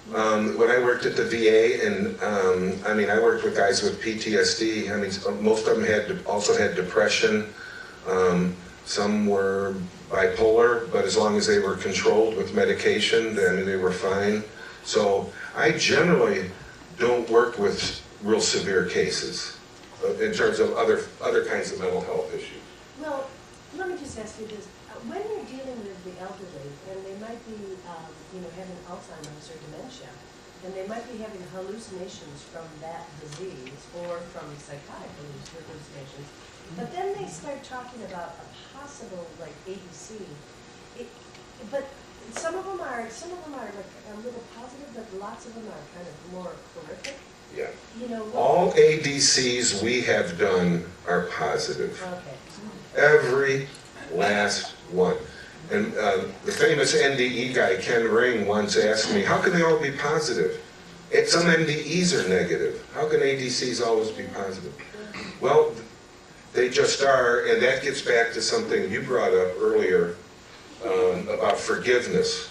Speaker 2: When I worked at the VA, and I worked with guys with PTSD. Most of them also had depression. Some were bipolar, but as long as they were controlled with medication, then they were fine. So I generally don't work with real severe cases in terms of other kinds of mental health issues.
Speaker 3: Well, let me just ask you this. When you're dealing with the elderly, and they might be having Alzheimer's or dementia, and they might be having hallucinations from that disease or from psychotic hallucinations, but then they start talking about a possible ADC. But some of them are like a little positive, but lots of them are kind of more horrific.
Speaker 2: Yeah. All ADCs we have done are positive.
Speaker 3: Okay.
Speaker 2: Every last one. And the famous NDE guy, Ken Ring, once asked me, how can they all be positive? Some NDEs are negative. How can ADCs always be positive? Well, they just are, and that gets back to something you brought up earlier about forgiveness.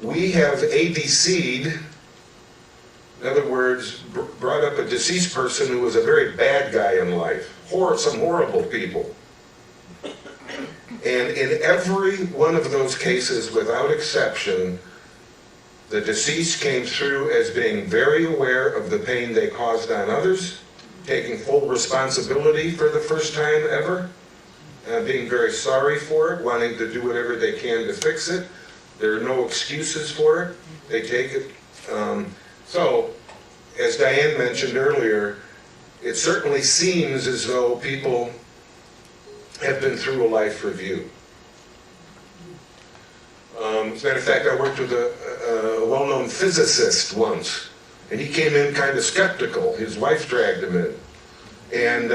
Speaker 2: We have ADC'd, in other words, brought up a deceased person who was a very bad guy in life, some horrible people. And in every one of those cases, without exception, the deceased came through as being very aware of the pain they caused on others, taking full responsibility for the first time ever, being very sorry for it, wanting to do whatever they can to fix it. There are no excuses for it. They take it. So, as Diane mentioned earlier, it certainly seems as though people have been through a life review. As a matter of fact, I worked with a well-known physicist once, and he came in kind of skeptical. His wife dragged him in. And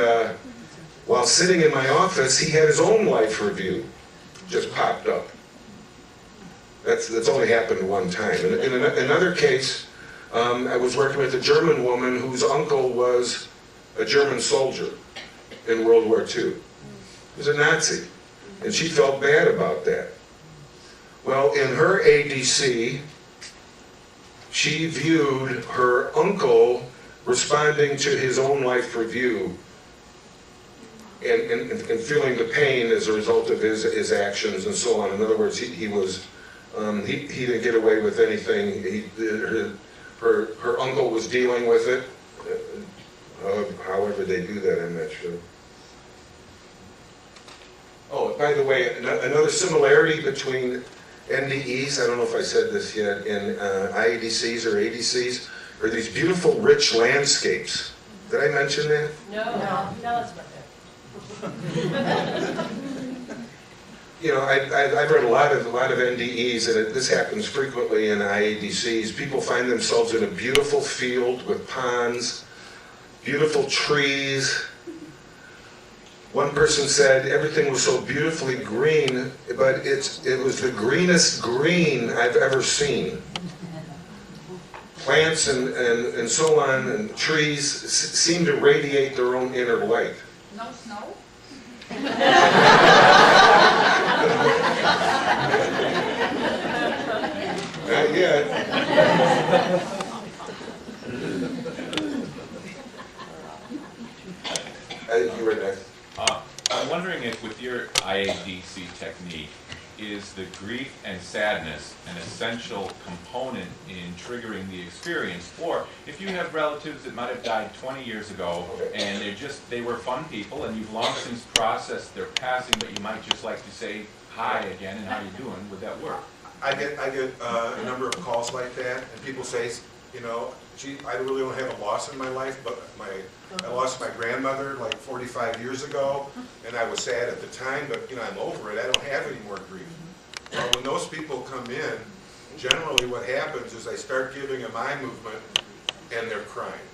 Speaker 2: while sitting in my office, he had his own life review just popped up. That's only happened one time. In another case, I was working with a German woman whose uncle was a German soldier in World War II. He was a Nazi, and she felt bad about that. Well, in her ADC, she viewed her uncle responding to his own life review and feeling the pain as a result of his actions and so on. In other words, he didn't get away with anything. Her uncle was dealing with it. However they do that, I'm not sure. Oh, by the way, another similarity between NDEs, I don't know if I said this yet, and IADCs or ADCs, are these beautiful, rich landscapes. Did I mention that?
Speaker 3: No, it's not that.
Speaker 2: You know, I've read a lot of NDEs, and this happens frequently in IADCs. People find themselves in a beautiful field with ponds, beautiful trees. One person said everything was so beautifully green, but it was the greenest green I've ever seen. Plants and so on, and trees seem to radiate their own inner light.
Speaker 6: No snow?
Speaker 2: Not yet. You were next.
Speaker 7: I'm wondering if with your IADC technique, is the grief and sadness an essential component in triggering the experience? Or if you have relatives that might have died 20 years ago and they were fun people and you've long since processed their passing, but you might just like to say hi again and how you doing, would that work?
Speaker 8: I get a number of calls like that, and people say, you know, gee, I really don't have a loss in my life, but I lost my grandmother like 45 years ago, and I was sad at the time, but you know, I'm over it. I don't have any more grief. Well, when those people come in, generally what happens is I start giving them eye movement, and they're crying.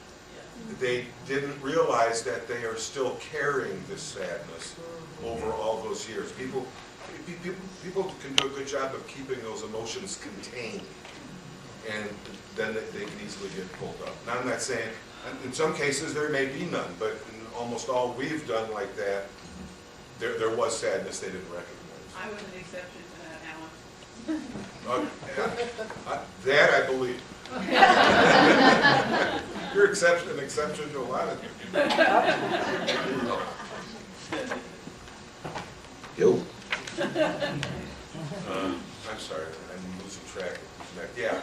Speaker 8: They didn't realize that they are still carrying this sadness over all those years. People can do a good job of keeping those emotions contained, and then they can easily get pulled up. Now, I'm not saying, in some cases there may be none, but in almost all we've done like that, there was sadness they didn't recognize.
Speaker 6: I was an exception to that, Allan.
Speaker 8: That I believe. You're an exception to a lot of things.
Speaker 2: Yo.
Speaker 8: I'm sorry, I'm losing track. Yeah.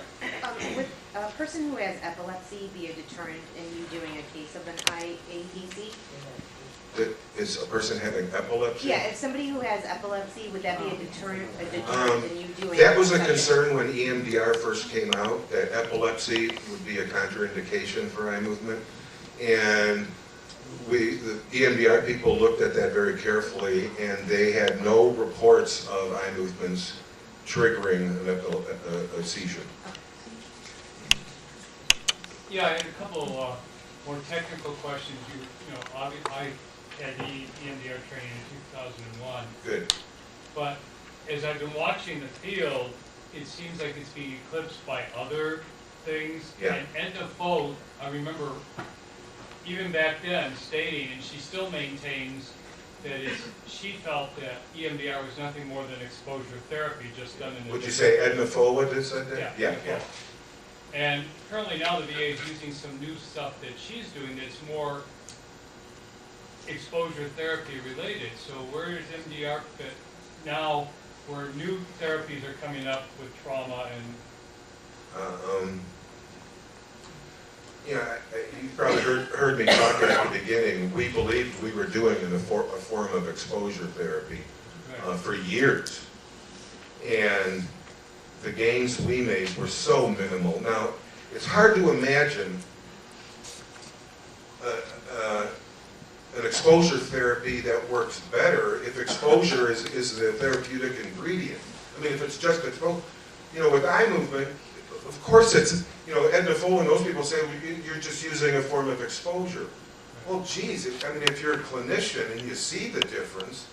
Speaker 9: Would a person who has epilepsy be a deterrent in you doing a case of an IADC?
Speaker 2: That is a person having epilepsy?
Speaker 9: Yeah, if somebody who has epilepsy, would that be a deterrent in you doing?
Speaker 2: That was a concern when EMDR first came out, that epilepsy would be a contraindication for eye movement. And the EMDR people looked at that very carefully, and they had no reports of eye movements triggering a seizure.
Speaker 10: Yeah, I had a couple more technical questions. You know, I had the EMDR training in 2001.
Speaker 2: Good.
Speaker 10: But as I've been watching the field, it seems like it's being eclipsed by other things.
Speaker 2: Yeah.
Speaker 10: And Edna Folt, I remember even back then stating, and she still maintains, that she felt that EMDR was nothing more than exposure therapy just done in a...
Speaker 2: Would you say Edna Folt did said that?
Speaker 10: Yeah.
Speaker 2: Yeah.
Speaker 10: And currently now the VA is using some new stuff that she's doing that's more exposure therapy related. So where does MDR fit now where new therapies are coming up with trauma and...
Speaker 2: Yeah, you probably heard me talking at the beginning. We believed we were doing a form of exposure therapy for years. And the gains we made were so minimal. Now, it's hard to imagine an exposure therapy that works better if exposure is the therapeutic ingredient. I mean, if it's just exposure, you know, with eye movement, of course it's, you know, Edna Folt and those people say, well, you're just using a form of exposure. Well, geez, I mean, if you're a clinician and you see the difference,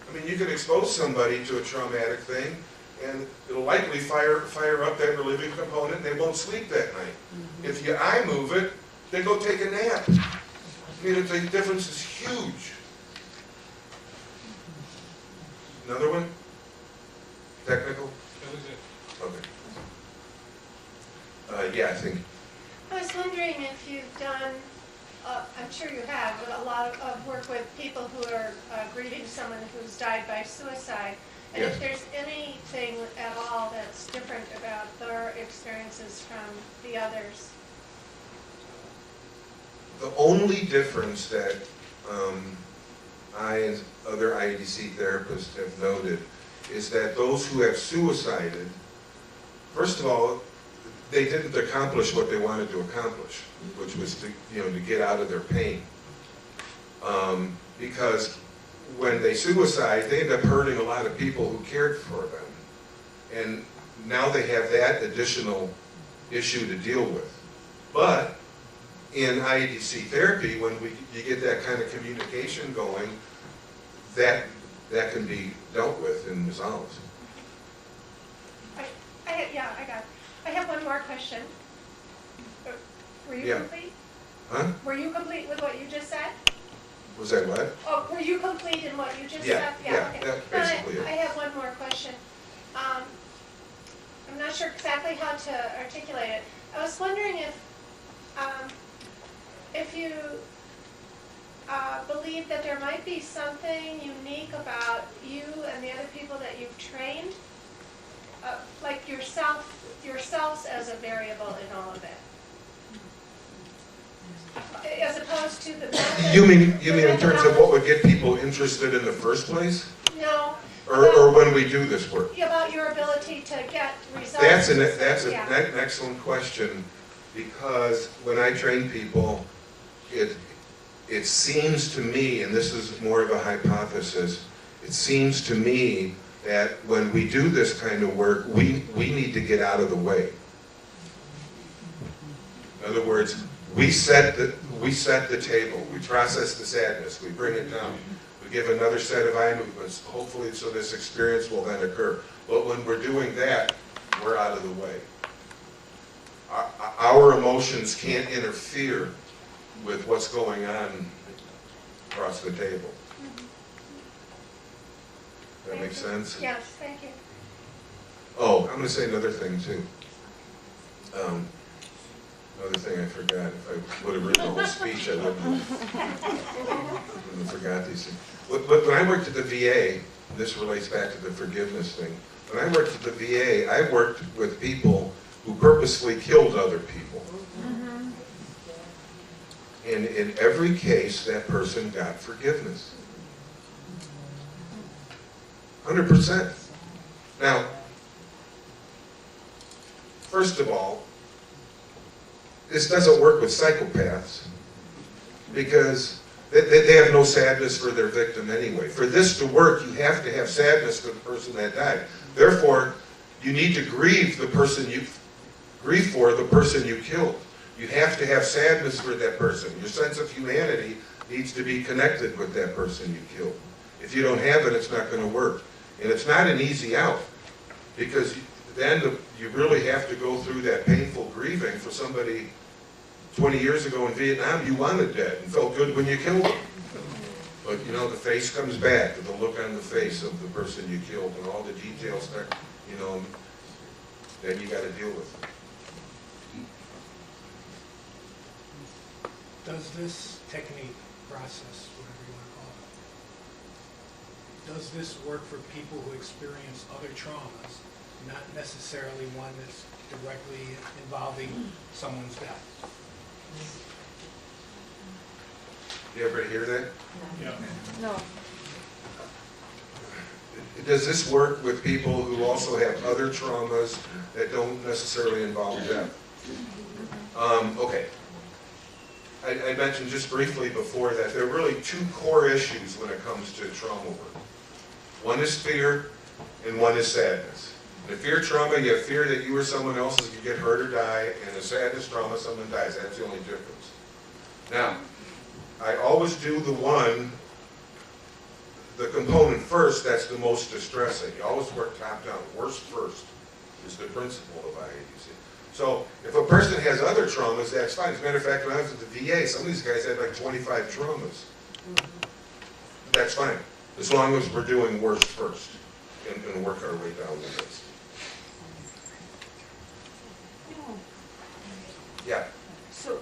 Speaker 2: I mean, you can expose somebody to a traumatic thing and it'll likely fire up that relieving component and they won't sleep that night. If you eye move it, they go take a nap. I mean, the difference is huge. Another one? Technical?
Speaker 10: That was it.
Speaker 2: Okay. Yeah, I think.
Speaker 11: I was wondering if you've done, I'm sure you have, but a lot of work with people who are grieving someone who's died by suicide. And
Speaker 2: Yes.
Speaker 11: if there's anything at all that's different about their experiences from the others.
Speaker 2: The only difference that I and other IEDC therapists have noted is that those who have suicided, first of all, they didn't accomplish what they wanted to accomplish, which was to, to get out of their pain. Because when they suicide, they end up hurting a lot of people who cared for them. And now they have that additional issue to deal with. But in IEDC therapy, when you get that kind of communication going, that can be dealt with and resolved.
Speaker 11: I got it. I have one more question. Were you
Speaker 2: Yeah.
Speaker 11: complete?
Speaker 2: Huh?
Speaker 11: Were you complete with what you just said?
Speaker 2: Was that what?
Speaker 11: Oh, were you complete in what you just
Speaker 2: Yeah,
Speaker 11: said?
Speaker 2: yeah,
Speaker 11: Okay.
Speaker 2: that's
Speaker 11: Then
Speaker 2: basically
Speaker 11: I
Speaker 2: it.
Speaker 11: have one more question. I'm not sure exactly how to articulate it. I was wondering if you believe that there might be something unique about you and the other people that you've trained, like yourselves as a variable in all of it, as opposed to the method.
Speaker 2: You mean in terms of what would get people interested in the first place?
Speaker 11: No.
Speaker 2: Or when we do this work?
Speaker 11: About your ability to get results.
Speaker 2: That's an
Speaker 11: Yeah.
Speaker 2: excellent question, because when I train people, it seems to me, and this is more of a hypothesis, it seems to me that when we do this kind of work, we need to get out of the way. In other words, we set the table, we process the sadness, we bring it down, we give another set of eye movements, hopefully so this experience will then occur. But when we're doing that, we're out of the way. Our emotions can't interfere with what's going on across the table. That makes sense?
Speaker 11: Yes, thank you.
Speaker 2: Oh, I'm going to say another thing too. Another thing I forgot. If I would have written the whole speech, I wouldn't have forgot these things. But when I worked at the VA, this relates back to the forgiveness thing. When I worked at the VA, I worked with people who purposefully killed other people. And in every case, that person got forgiveness. 100%. Now, first of all, this doesn't work with psychopaths because they have no sadness for their victim anyway. For this to work, you have to have sadness for the person that died. Therefore, you need to grieve the person you killed. You have to have sadness for that person. Your sense of humanity needs to be connected with that person you killed. If you don't have it, it's not going to work. And it's not an easy out, because then you really have to go through that painful grieving. For somebody 20 years ago in Vietnam, you wanted dead and felt good when you killed them. But the face comes back, the look on the face of the person you killed and all the details that, then you got to deal with.
Speaker 6: Does this technique, process, whatever you want to call it, does this work for people who experience other traumas, not necessarily one that's directly involving someone's death?
Speaker 2: You ever hear that?
Speaker 10: Yeah.
Speaker 3: No.
Speaker 2: Does this work with people who also have other traumas that don't necessarily involve death? Okay. I mentioned just briefly before that there are really two core issues when it comes to trauma work. One is fear and one is sadness. In a fear trauma, you have fear that you or someone else is going to get hurt or die, and a sadness trauma, someone dies. That's the only difference. Now, I always do the component first that's the most distressing. You always work top down. Worst first is the principle of IADC. So if a person has other traumas, that's fine. As a matter of fact, when I was at the VA, some of these guys had like 25 traumas. That's fine, as long as we're doing worst first and work our way down the list. Yeah.
Speaker 12: So,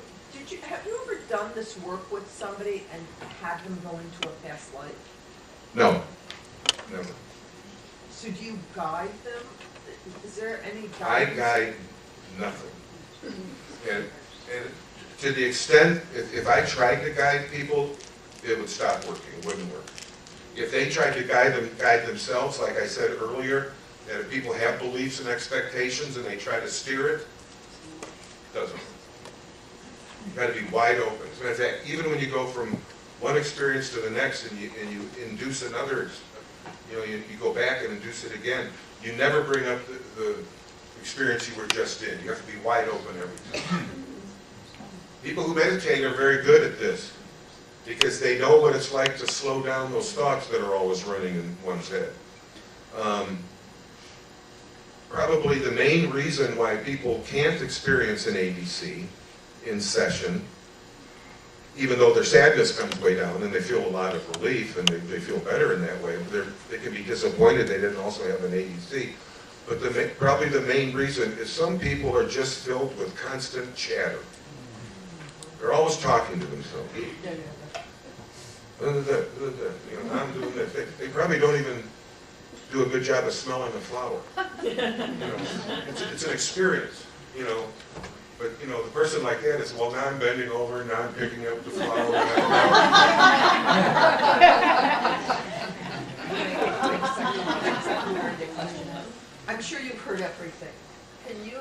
Speaker 12: have you ever done this work with somebody and had them go into a past life?
Speaker 2: No. Never.
Speaker 12: So do you guide them? Is there any
Speaker 2: I
Speaker 12: guidance?
Speaker 2: guide nothing. And to the extent, if I tried to guide people, it would stop working, it wouldn't work.
Speaker 8: If they try to guide themselves, like I said earlier, that if people have beliefs and expectations and they try to steer it, it doesn't work. You've got to be wide open. As a matter of fact, even when you go from one experience to the next and you induce another, you go back and induce it again, you never bring up the experience you were just in. You have to be wide open every time. People who meditate are very good at this because they know what it's like to slow down those thoughts that are always running in one's head. Probably the main reason why people can't experience an ADC in session, even though their sadness comes way down and they feel a lot of relief and they feel better in that way, they can be disappointed they didn't also have an ADC. But probably the main reason is some people are just filled with constant chatter. They're always talking to themselves. I'm doing this. They probably don't even do a good job of smelling a flower. It's an experience, But the person like that is, well, now I'm bending over, now I'm picking up the flower.
Speaker 12: I'm sure you've heard everything. Can you,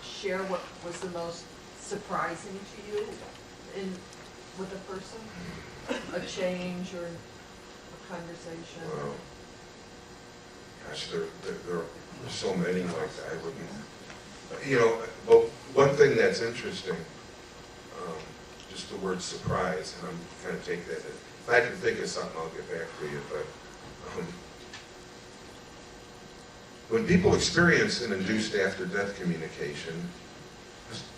Speaker 12: share what was the most surprising to you with a person? A change or a conversation?
Speaker 2: Well, gosh, there are so many like that. I wouldn't. Well, one thing that's interesting, just the word surprise, and I'm kind of take that. If I can think of something, I'll get back to you. But when people experience an induced after-death communication,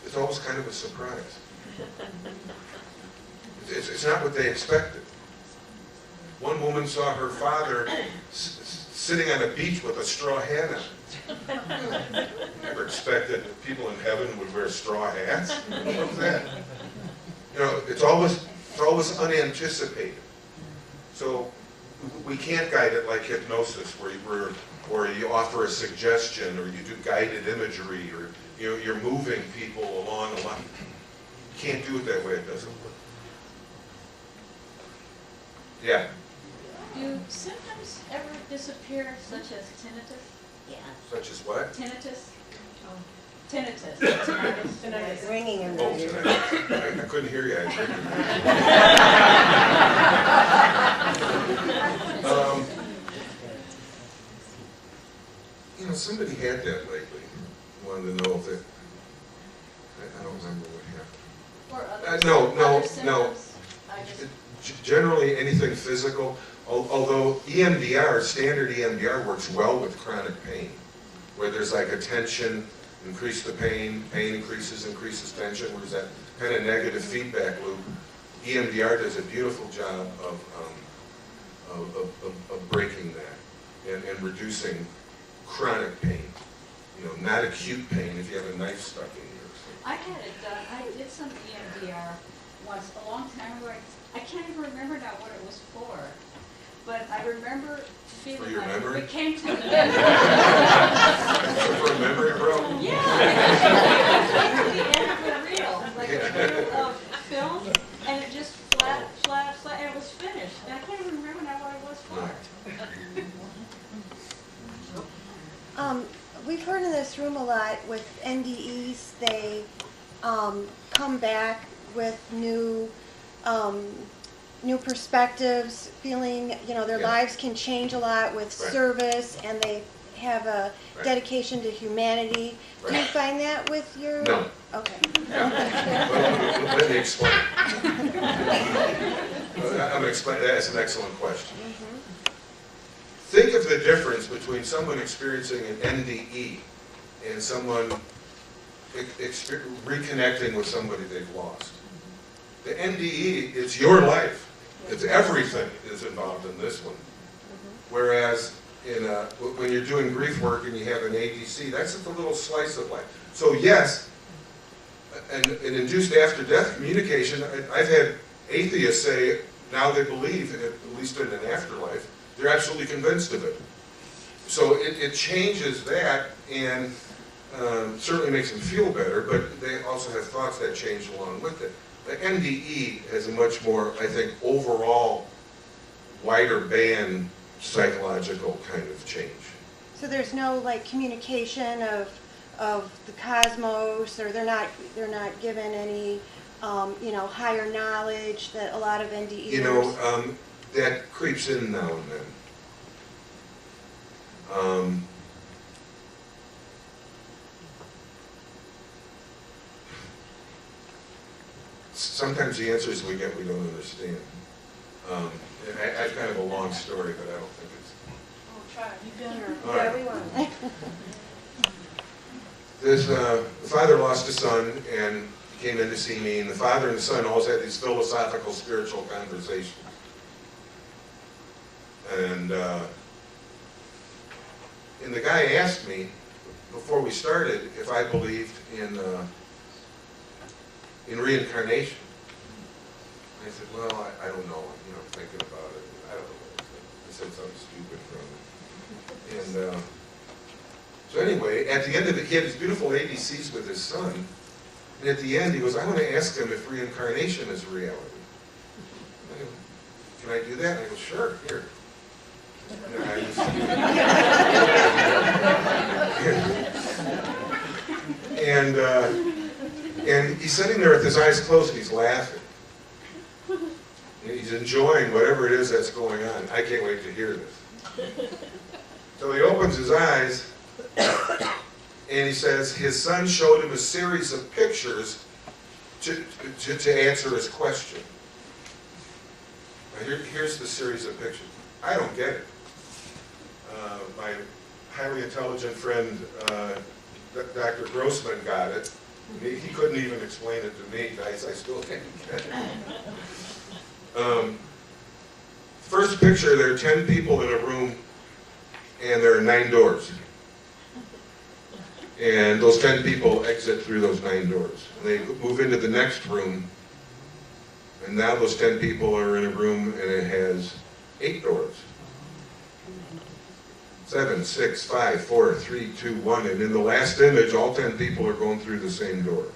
Speaker 2: it's always kind of a surprise. It's not what they expected. One woman saw her father sitting on a beach with a straw hat on. Never expected that people in heaven would wear straw hats. What was that? It's always unanticipated. So we can't guide it like hypnosis, where you offer a suggestion, or you do guided imagery, or you're moving people along a line. You can't do it that way. It doesn't work. Yeah.
Speaker 13: Do symptoms ever disappear, such as tinnitus?
Speaker 9: Yeah.
Speaker 2: Such as what?
Speaker 13: Tinnitus? Tinnitus. Tinnitus.
Speaker 3: Tinnitus. Ringing in the
Speaker 2: Oh,
Speaker 3: ear.
Speaker 2: I couldn't hear you. Somebody had that lately. Wanted to know if it. I don't remember what happened.
Speaker 13: Or
Speaker 2: No.
Speaker 13: symptoms? I just,
Speaker 2: Generally, anything physical. Although EMDR, standard EMDR, works well with chronic pain, where there's like a tension, increase the pain increases tension, where there's that kind of negative feedback loop. EMDR does a beautiful job of breaking that and reducing chronic pain. Not acute pain if you have a knife stuck in you or something.
Speaker 13: I had it done. I did some EMDR once a long time ago. I can't even remember now what it was for, but I remember feeling
Speaker 2: For your
Speaker 13: like
Speaker 2: memory?
Speaker 13: it came to me.
Speaker 2: For a memory, bro?
Speaker 13: Yeah. The end of the reel, like a reel of film, and it just flat, and it was finished. And I can't even remember now what it was for.
Speaker 14: We've heard in this room a lot with NDEs, they come back with new perspectives, feeling, their lives can change a lot with service, and they have a dedication to humanity. Do you find that with your...
Speaker 2: No.
Speaker 14: Okay.
Speaker 2: Let me explain. I'm going to explain. That's an excellent question. Think of the difference between someone experiencing an NDE and someone reconnecting with somebody they've lost. The NDE is your life. It's everything is involved in this one. Whereas when you're doing grief work and you have an ADC, that's just a little slice of life. So yes, an induced after-death communication, I've had atheists say now they believe, at least in an afterlife, they're absolutely convinced of it. So it changes that and certainly makes them feel better, but they also have thoughts that change along with it. The NDE has a much more, I think, overall wider band psychological kind of change.
Speaker 14: So there's no like communication of the cosmos, or they're not given any you know, higher knowledge that a lot of NDEers.
Speaker 2: You know, that creeps in now and then. Sometimes the answers we get we don't understand. And I've kind of a long story, but I don't think it's.
Speaker 11: We'll try.
Speaker 3: You better.
Speaker 2: All right.
Speaker 3: Yeah, we want.
Speaker 2: The father lost a son and came in to see me, and the father and the son always had these philosophical, spiritual conversations. And the guy asked me before we started if I believed in reincarnation. I said, well, I don't know. You know, thinking about it, I don't know. I said something stupid from it. And so anyway, at the end of it, he had these beautiful ABCs with his son. And at the end, he goes, I want to ask him if reincarnation is reality. I go, can I do that? And I go, sure, here. And he's sitting there with his eyes closed and he's laughing. And he's enjoying whatever it is that's going on. I can't wait to hear this. So he opens his eyes and he says his son showed him a series of pictures to answer his question. Now here's the series of pictures. I don't get it. My highly intelligent friend, Dr. Grossman, got it. He couldn't even explain it to me, guys. I still can't get it. First picture, there are 10 people in a room, and there are 9 doors. And those 10 people exit through those 9 doors. And they move into the next room, and now those 10 people are in a room, and it has 8 doors. 7, 6, 5, 4, 3, 2, 1, and in the last image, all 10 people are going through the same door.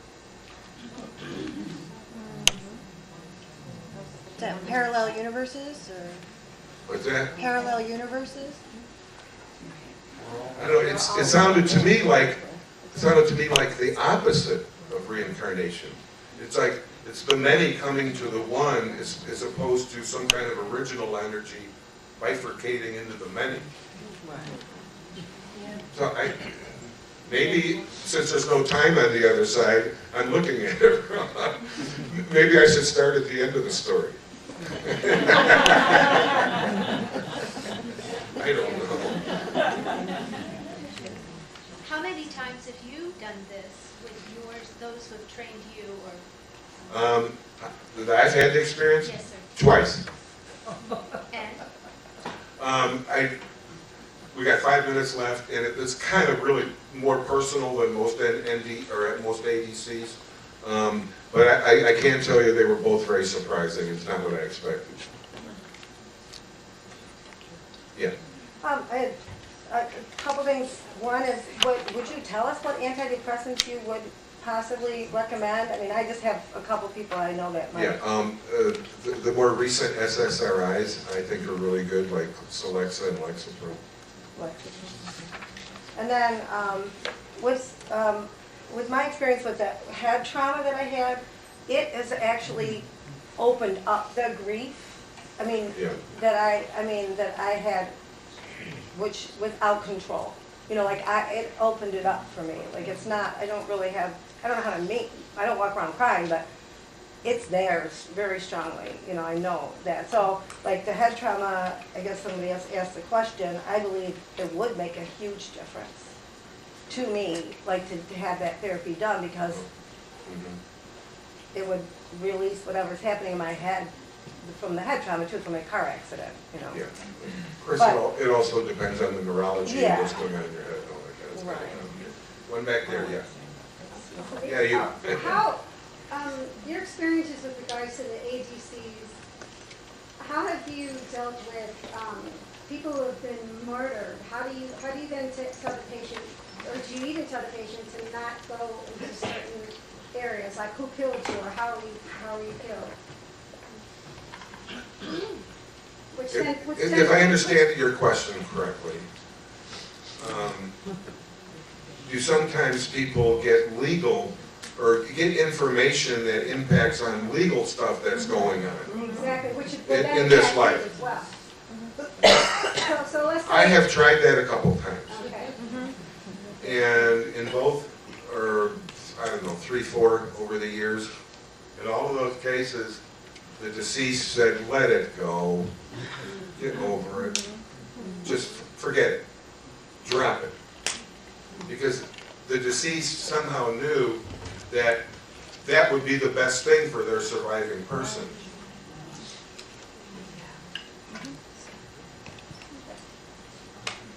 Speaker 14: Is that parallel universes, or
Speaker 2: What's that?
Speaker 14: parallel universes?
Speaker 2: I don't know. It sounded to me like the opposite of reincarnation. It's like it's the many coming to the one, as opposed to some kind of original energy bifurcating into the many. So maybe, since there's no time on the other side, I'm looking at it wrong. Maybe I should start at the end of the story. I don't know.
Speaker 11: How many times have you done this with those who have trained you, or?
Speaker 2: I've had the experience?
Speaker 11: Yes, sir.
Speaker 2: Twice.
Speaker 11: And?
Speaker 2: We got 5 minutes left, and it's kind of really more personal than most ND or most ADCs. But I can tell you they were both very surprising. It's not what I expected. Yeah.
Speaker 15: I had a couple things. One is, would you tell us what antidepressants you would possibly recommend? I mean, I just have a couple people I know that might.
Speaker 2: Yeah. The more recent SSRIs I think are really good, like Celexa and Lexapro.
Speaker 15: And then with my experience with the head trauma that I had, it has actually opened up the grief. I mean,
Speaker 2: yeah.
Speaker 15: that I had, which without control. You know, like it opened it up for me. Like it's not. I don't know how to make. I don't walk around crying, but it's there very strongly. You know, I know that. So, like the head trauma, I guess somebody else asked the question, I believe it would make a huge difference to me, like to have that therapy done, because it would release whatever's happening in my head from the head trauma too, from a car accident, you know.
Speaker 2: Yeah. First of all, it also depends on the neurology
Speaker 15: Yeah.
Speaker 2: and what's going on in your head and all that kind of stuff.
Speaker 15: Right.
Speaker 2: One back there, yeah. Yeah, you.
Speaker 16: How, your experiences with regards to the ADCs, how have you dealt with people who have been murdered? How do you then tell the patient, or do you even tell the patient to not go into certain areas, like who killed you or how are you killed? Which
Speaker 2: If I understand your question correctly, do sometimes people get legal or get information that impacts on legal stuff that's going on
Speaker 16: Exactly, which
Speaker 2: in this life?
Speaker 16: as well. So let's say.
Speaker 2: I have tried that a couple times.
Speaker 16: Okay.
Speaker 2: And in both, or I don't know, 3, 4 over the years, in all of those cases, the deceased said, let it go, get over it, just forget it, drop it. Because the deceased somehow knew that that would be the best thing for their surviving person.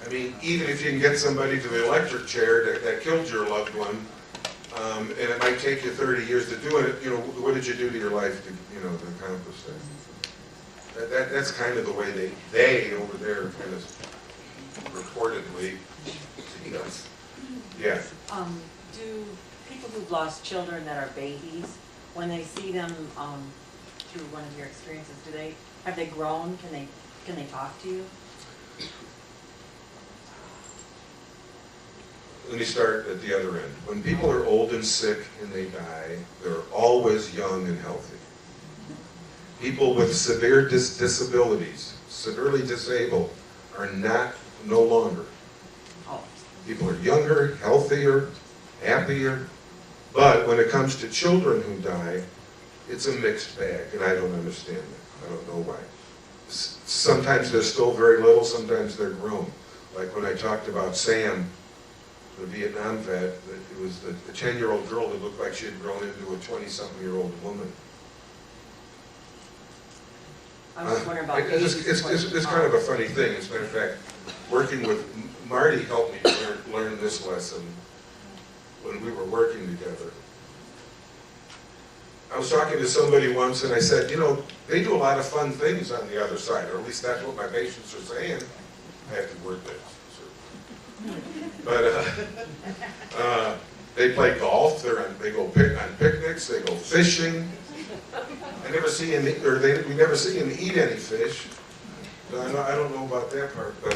Speaker 2: I mean, even if you can get somebody to the electric chair that killed your loved one, and it might take you 30 years to do it, you know, what did you do to your life to, you know, to accomplish that? That's kind of the way they over there kind of reportedly see us. Yeah.
Speaker 17: Do people who've lost children that are babies, when they see them through one of your experiences, have they grown? Can they talk to you?
Speaker 2: Let me start at the other end. When people are old and sick and they die, they're always young and healthy. People with severe disabilities, severely disabled, are no longer. People are younger, healthier, happier. But when it comes to children who die, it's a mixed bag, and I don't understand that. I don't know why. Sometimes they're still very little, sometimes they're grown. Like when I talked about Sam, the Vietnam vet, it was the 10-year-old girl that looked like she had grown into a 20-something-year-old woman.
Speaker 17: I was wondering about
Speaker 2: it's kind of a funny thing. As a matter of fact, working with Marty helped me learn this lesson when we were working together. I was talking to somebody once and I said, you know, they do a lot of fun things on the other side, or at least that's what my patients are saying. I have to word that. But they play golf. They go on picnics. They go fishing. I never see him, we never see him eat any fish. So I don't know about that part. But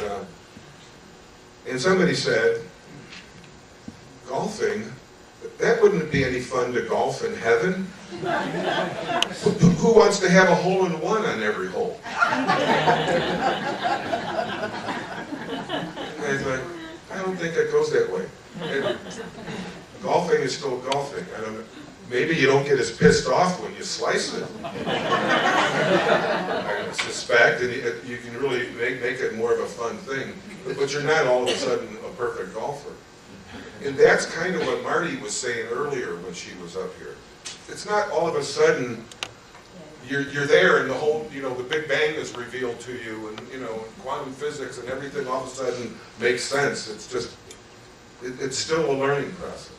Speaker 2: and somebody said, golfing. That wouldn't be any fun to golf in heaven. Who wants to have a hole-in-one on every hole? I thought, I don't think it goes that way. And golfing is still golfing. I don't know. Maybe you don't get as pissed off when you slice it. I suspect, and you can really make it more of a fun thing. But you're not all of a sudden a perfect golfer. And that's kind of what Marty was saying earlier when she was up here. It's not all of a sudden you're there and the whole, you know, the Big Bang is revealed to you, and, you know, quantum physics and everything all of a sudden makes sense. It's just, it's still a learning process.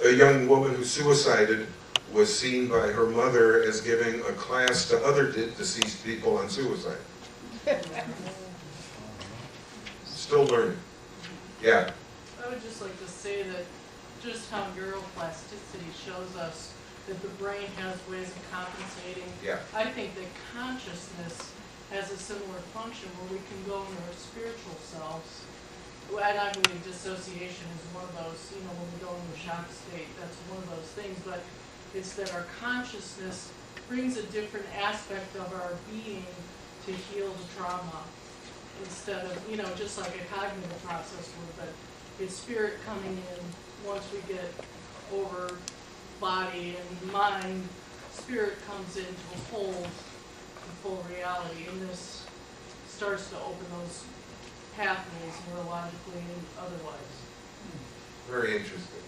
Speaker 2: A young woman who suicided was seen by her mother as giving a class to other deceased people on suicide. Still learning. Yeah.
Speaker 5: I would just like to say that just how neuroplasticity shows us that the brain has ways of compensating.
Speaker 2: Yeah.
Speaker 5: I think that consciousness has a similar function where we can go into our spiritual selves. And I believe dissociation is one of those, you know, when we go into a shock state, that's one of those things. But it's that our consciousness brings a different aspect of our being to heal the trauma. Instead of, you know, just like a cognitive process would, but it's spirit coming in once we get over body and mind, spirit comes in to hold the full reality, and this starts to open those pathways neurologically and otherwise.
Speaker 2: Very interesting.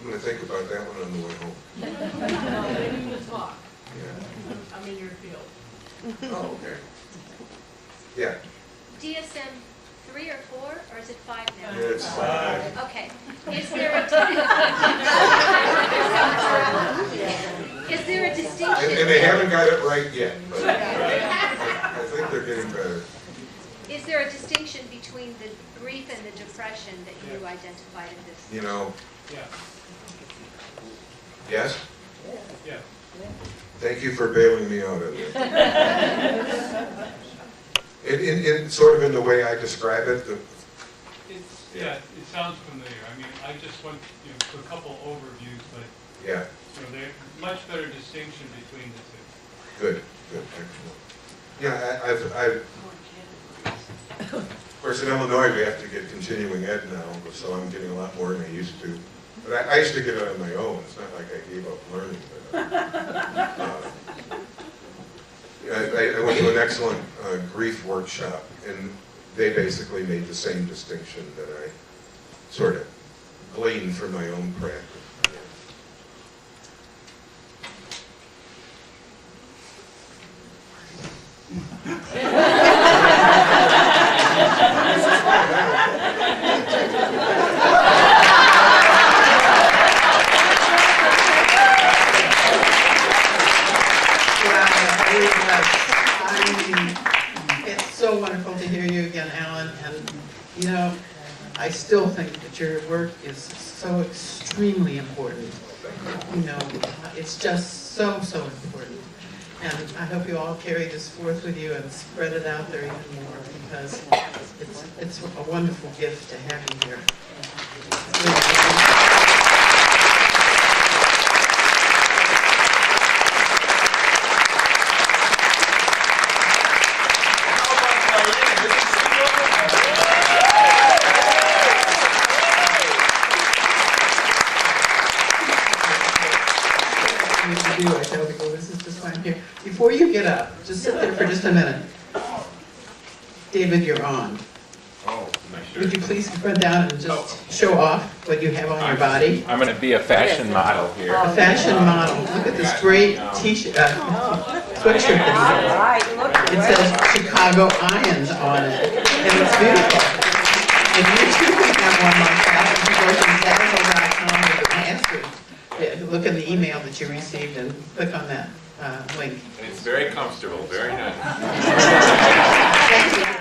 Speaker 2: I'm going to think about that one on the way home.
Speaker 5: Maybe we'll talk.
Speaker 2: Yeah.
Speaker 5: I'm in your field.
Speaker 2: Oh, okay. Yeah.
Speaker 11: DSM 3 or 4, or is it 5 now?
Speaker 2: It's 5.
Speaker 11: Okay. Is there a distinction?
Speaker 2: And they haven't got it right yet, but I think they're getting better.
Speaker 11: Is there a distinction between the grief and the depression that you identified in this?
Speaker 2: You know,
Speaker 10: Yeah.
Speaker 2: Yes?
Speaker 10: Yeah.
Speaker 2: Thank you for bailing me out of it. In sort of in the way I describe it,
Speaker 10: Yeah, it sounds familiar. I mean, I just went, to a couple overviews, but,
Speaker 2: yeah,
Speaker 10: there's much better distinction between the two.
Speaker 2: good, excellent. Yeah, of course, in Illinois, we have to get continuing ed now, so I'm getting a lot more than I used to. But I used to get it on my own. It's not like I gave up learning. But, I went to an excellent grief workshop, and they basically made the same distinction that I sort of gleaned from my own practice.
Speaker 1: It's so wonderful to hear you again, Allan, and I still think that your work is so extremely important. It's just so important. And I hope you all carry this forth with you and spread it out there even more, because it's a wonderful gift to have you here. I tell people this is just why I'm here. Before you get up, just sit there for just a minute. David, you're on.
Speaker 7: Oh, my
Speaker 1: Would you please run down and just show off what you have on your body?
Speaker 7: I'm going to be a fashion model here.
Speaker 1: A fashion model. Look at this great t-shirt, sweatshirt that he has. It says Chicago Irons on it, and it's beautiful. If you too can have one like that, if you go to saddle.com with the pantry, look in the email that you received and click on that link.
Speaker 7: And it's very comfortable, very nice.
Speaker 1: Thank you.